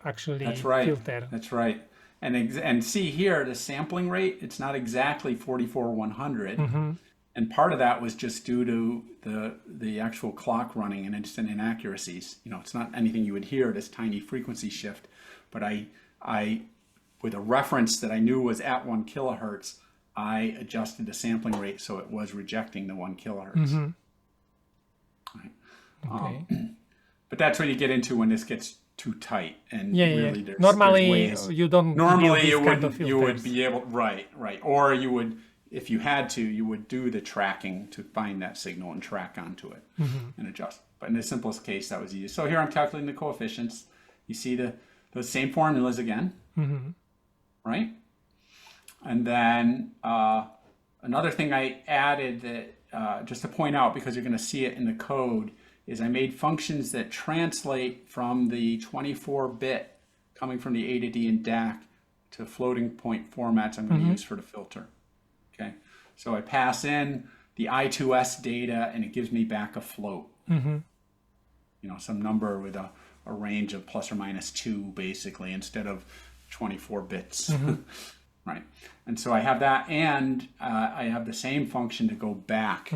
actually filter. That's right. And see here, the sampling rate, it's not exactly 44,100. And part of that was just due to the actual clock running and instant inaccuracies. It's not anything you would hear, this tiny frequency shift. But I with a reference that I knew was at 1 kilohertz, I adjusted the sampling rate so it was rejecting the 1 kilohertz. Right. Okay. But that's when you get into when this gets too tight, and really there's normally ways. You don't. Normally you would be able right, or you would, if you had to, you would do the tracking to find that signal and track onto it and adjust. But in the simplest case, that was easy. So here I'm calculating the coefficients. You see those same formulas again, right? And then another thing I added that just to point out, because you're going to see it in the code, is I made functions that translate from the 24-bit coming from the A to D and DAC to floating point formats I'm going to use for the filter. Okay, so I pass in the I2S data and it gives me back a float. Some number with a range of plus or minus 2 basically instead of 24 bits. Right, and so I have that, and I have the same function to go back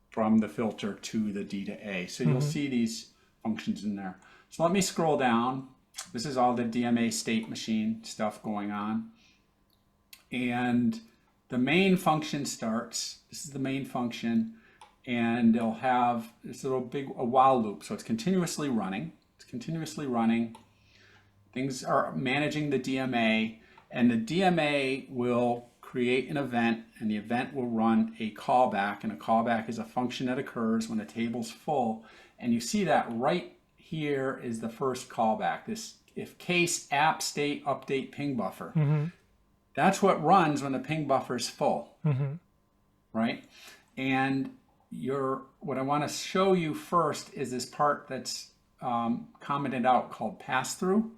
from the filter to the D to A. So you'll see these functions in there. So let me scroll down. This is all the DMA state machine stuff going on. And the main function starts. This is the main function. And they'll have this little a while loop. So it's continuously running. It's continuously running. Things are managing the DMA. And the DMA will create an event, and the event will run a callback, and a callback is a function that occurs when a table's full. And you see that right here is the first callback, this if case app state update ping buffer. That's what runs when the ping buffer is full, right? And what I want to show you first is this part that's commented out called pass-through.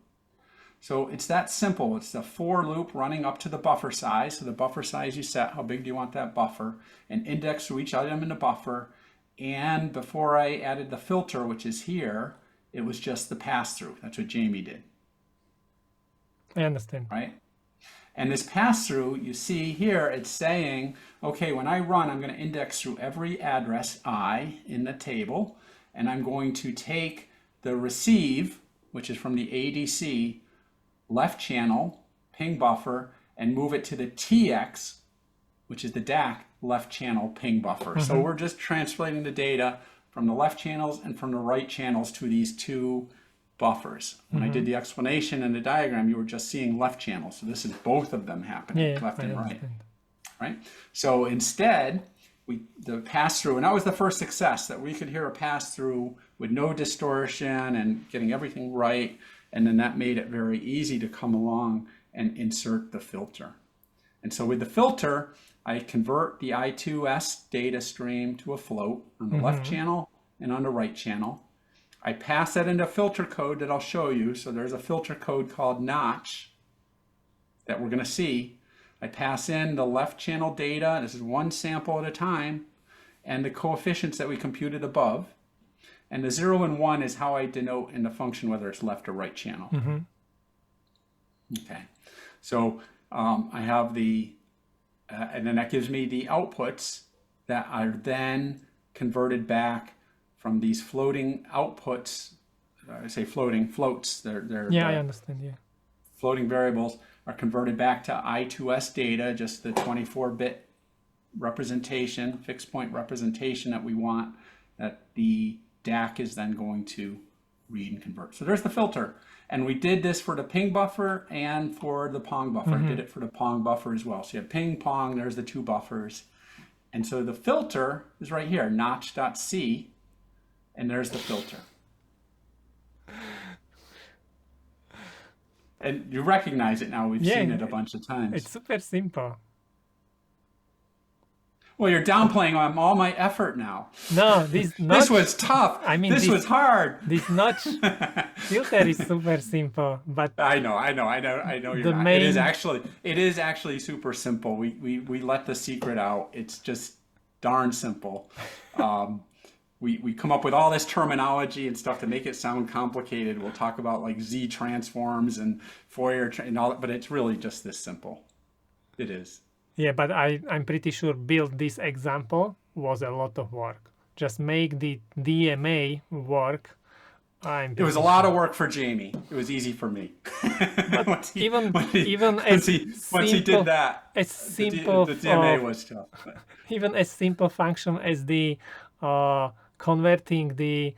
So it's that simple. It's the for loop running up to the buffer size. So the buffer size you set, how big do you want that buffer, and index to each item in the buffer. And before I added the filter, which is here, it was just the pass-through. That's what Jamie did. I understand. Right? And this pass-through, you see here, it's saying, okay, when I run, I'm going to index through every address I in the table, and I'm going to take the receive, which is from the ADC, left channel ping buffer, and move it to the TX, which is the DAC left channel ping buffer. So we're just translating the data from the left channels and from the right channels to these two buffers. When I did the explanation in the diagram, you were just seeing left channels. So this is both of them happening, left and right. Right? So instead, the pass-through, and that was the first success, that we could hear a pass-through with no distortion and getting everything right. And then that made it very easy to come along and insert the filter. And so with the filter, I convert the I2S data stream to a float on the left channel and on the right channel. I pass that into filter code that I'll show you. So there's a filter code called notch that we're going to see. I pass in the left channel data. This is one sample at a time, and the coefficients that we computed above. And the 0 and 1 is how I denote in the function whether it's left or right channel. Okay, so I have and then that gives me the outputs that are then converted back from these floating outputs. I say floating, floats. They're I understand. Yeah, floating variables are converted back to I2S data, just the 24-bit representation, fixed point representation that we want, that the DAC is then going to read and convert. So there's the filter. And we did this for the ping buffer and for the pong buffer. I did it for the pong buffer as well. So you have ping, pong, there's the two buffers. And so the filter is right here, notch.c, and there's the filter. And you recognize it now. We've seen it a bunch of times. It's super simple. Well, you're downplaying all my effort now. No, this notch, this was tough. I mean, this was hard. This notch filter is super simple, but I know. You're not. It is actually super simple. We let the secret out. It's just darn simple. We come up with all this terminology and stuff to make it sound complicated. We'll talk about like Z transforms and Fourier and all that, but it's really just this simple. It is. Yeah, but I'm pretty sure build this example was a lot of work. Just make the DMA work. It was a lot of work for Jamie. It was easy for me. Once he did that, as simple the DMA was tough. Even a simple function as the converting the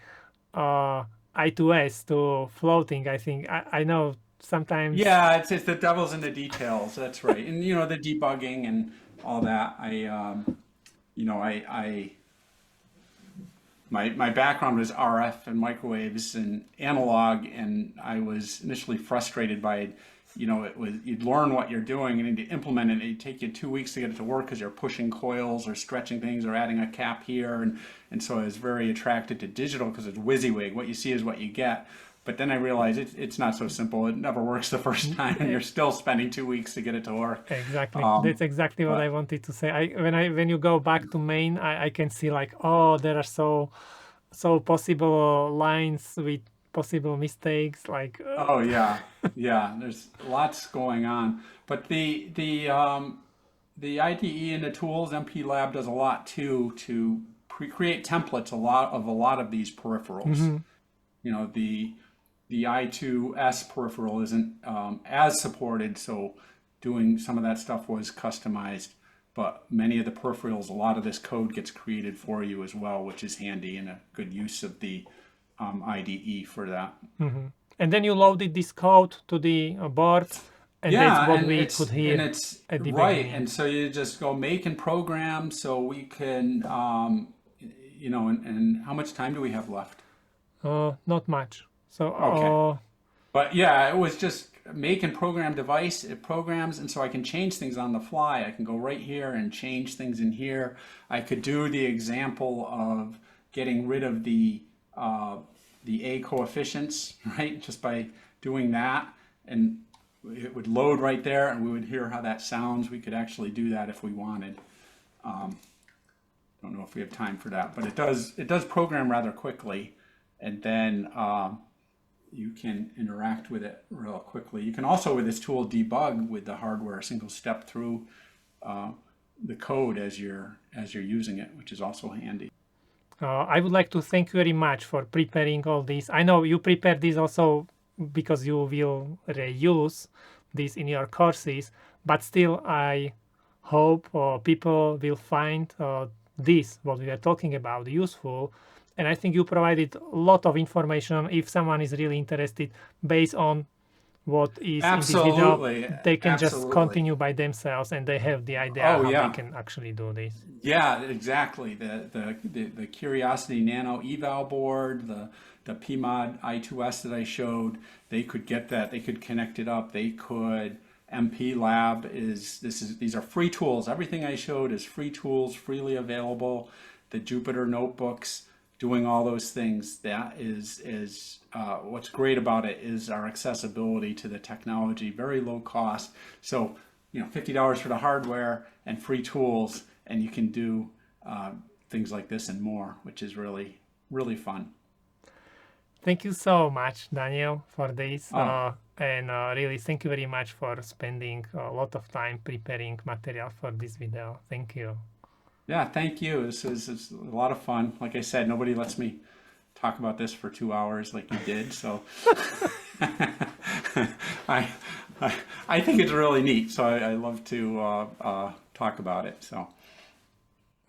I to S to floating. I think I know. Sometimes, yeah, it's the devil's in the details. That's right, and the debugging and all that. My background was RF and microwaves and analog, and I was initially frustrated by, you'd learn what you're doing and to implement it. It'd take you 2 weeks to get it to work because you're pushing coils or stretching things or adding a cap here, and so I was very attracted to digital because it's WYSIWYG. What you see is what you get. But then I realized it's not so simple. It never works the first time, and you're still spending 2 weeks to get it to work. Exactly. That's exactly what I wanted to say. When you go back to main, I can see like, oh, there are so possible lines with possible mistakes. Like oh yeah. There's lots going on. But the IDE and the tools, MPLab does a lot too to create templates. A lot of these peripherals. The I2S peripheral isn't as supported, so doing some of that stuff was customized. But many of the peripherals, a lot of this code gets created for you as well, which is handy and a good use of the IDE for that. And then you loaded this code to the board, and that's what we could hear and it's at the right. beginning. And so you just go make and program, so we can, and how much time do we have left? Not much. So, okay. But yeah, it was just make and program device. It programs, and so I can change things on the fly. I can go right here and change things in here. I could do the example of getting rid of the A coefficients, right? Just by doing that, and it would load right there, and we would hear how that sounds. We could actually do that if we wanted. Don't know if we have time for that, but it does program rather quickly, and then you can interact with it real quickly. You can also, with this tool, debug with the hardware, single step through the code as you're using it, which is also handy. I would like to thank you very much for preparing all this. I know you prepared this also because you will reuse this in your courses, but still I hope people will find this, what we are talking about, useful. And I think you provided a lot of information. If someone is really interested, based on what is in this video, they can just continue by themselves, and they have the idea how they can actually do this. Yeah, exactly. The Curiosity Nano eval board, the PMOD I2S that I showed, they could get that. They could connect it up. They could. MPLab these are free tools. Everything I showed is free tools, freely available. The Jupyter notebooks, doing all those things. That is what's great about it is our accessibility to the technology, very low cost. So, $50 for the hardware and free tools, and you can do things like this and more, which is really, really fun. Thank you so much, Daniel, for this. And really, thank you very much for spending a lot of time preparing material for this video. Thank you. Yeah, thank you. This is a lot of fun. Like I said, nobody lets me talk about this for 2 hours like you did. So I think it's really neat. So I love to talk about it. So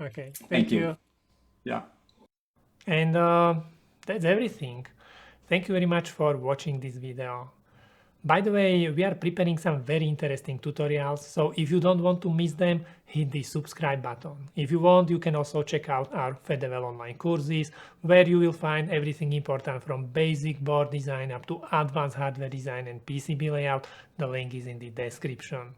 Okay, Thank you. Yeah. And that's everything. Thank you very much for watching this video. By the way, we are preparing some very interesting tutorials, so if you don't want to miss them, hit the subscribe button. If you want, you can also check out our FedEval online courses, where you will find everything important from basic board design up to advanced hardware design and PCB layout. The link is in the description.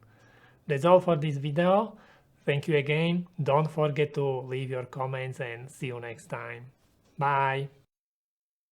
That's all for this video. Thank you again. Don't forget to leave your comments and see you next time. Bye.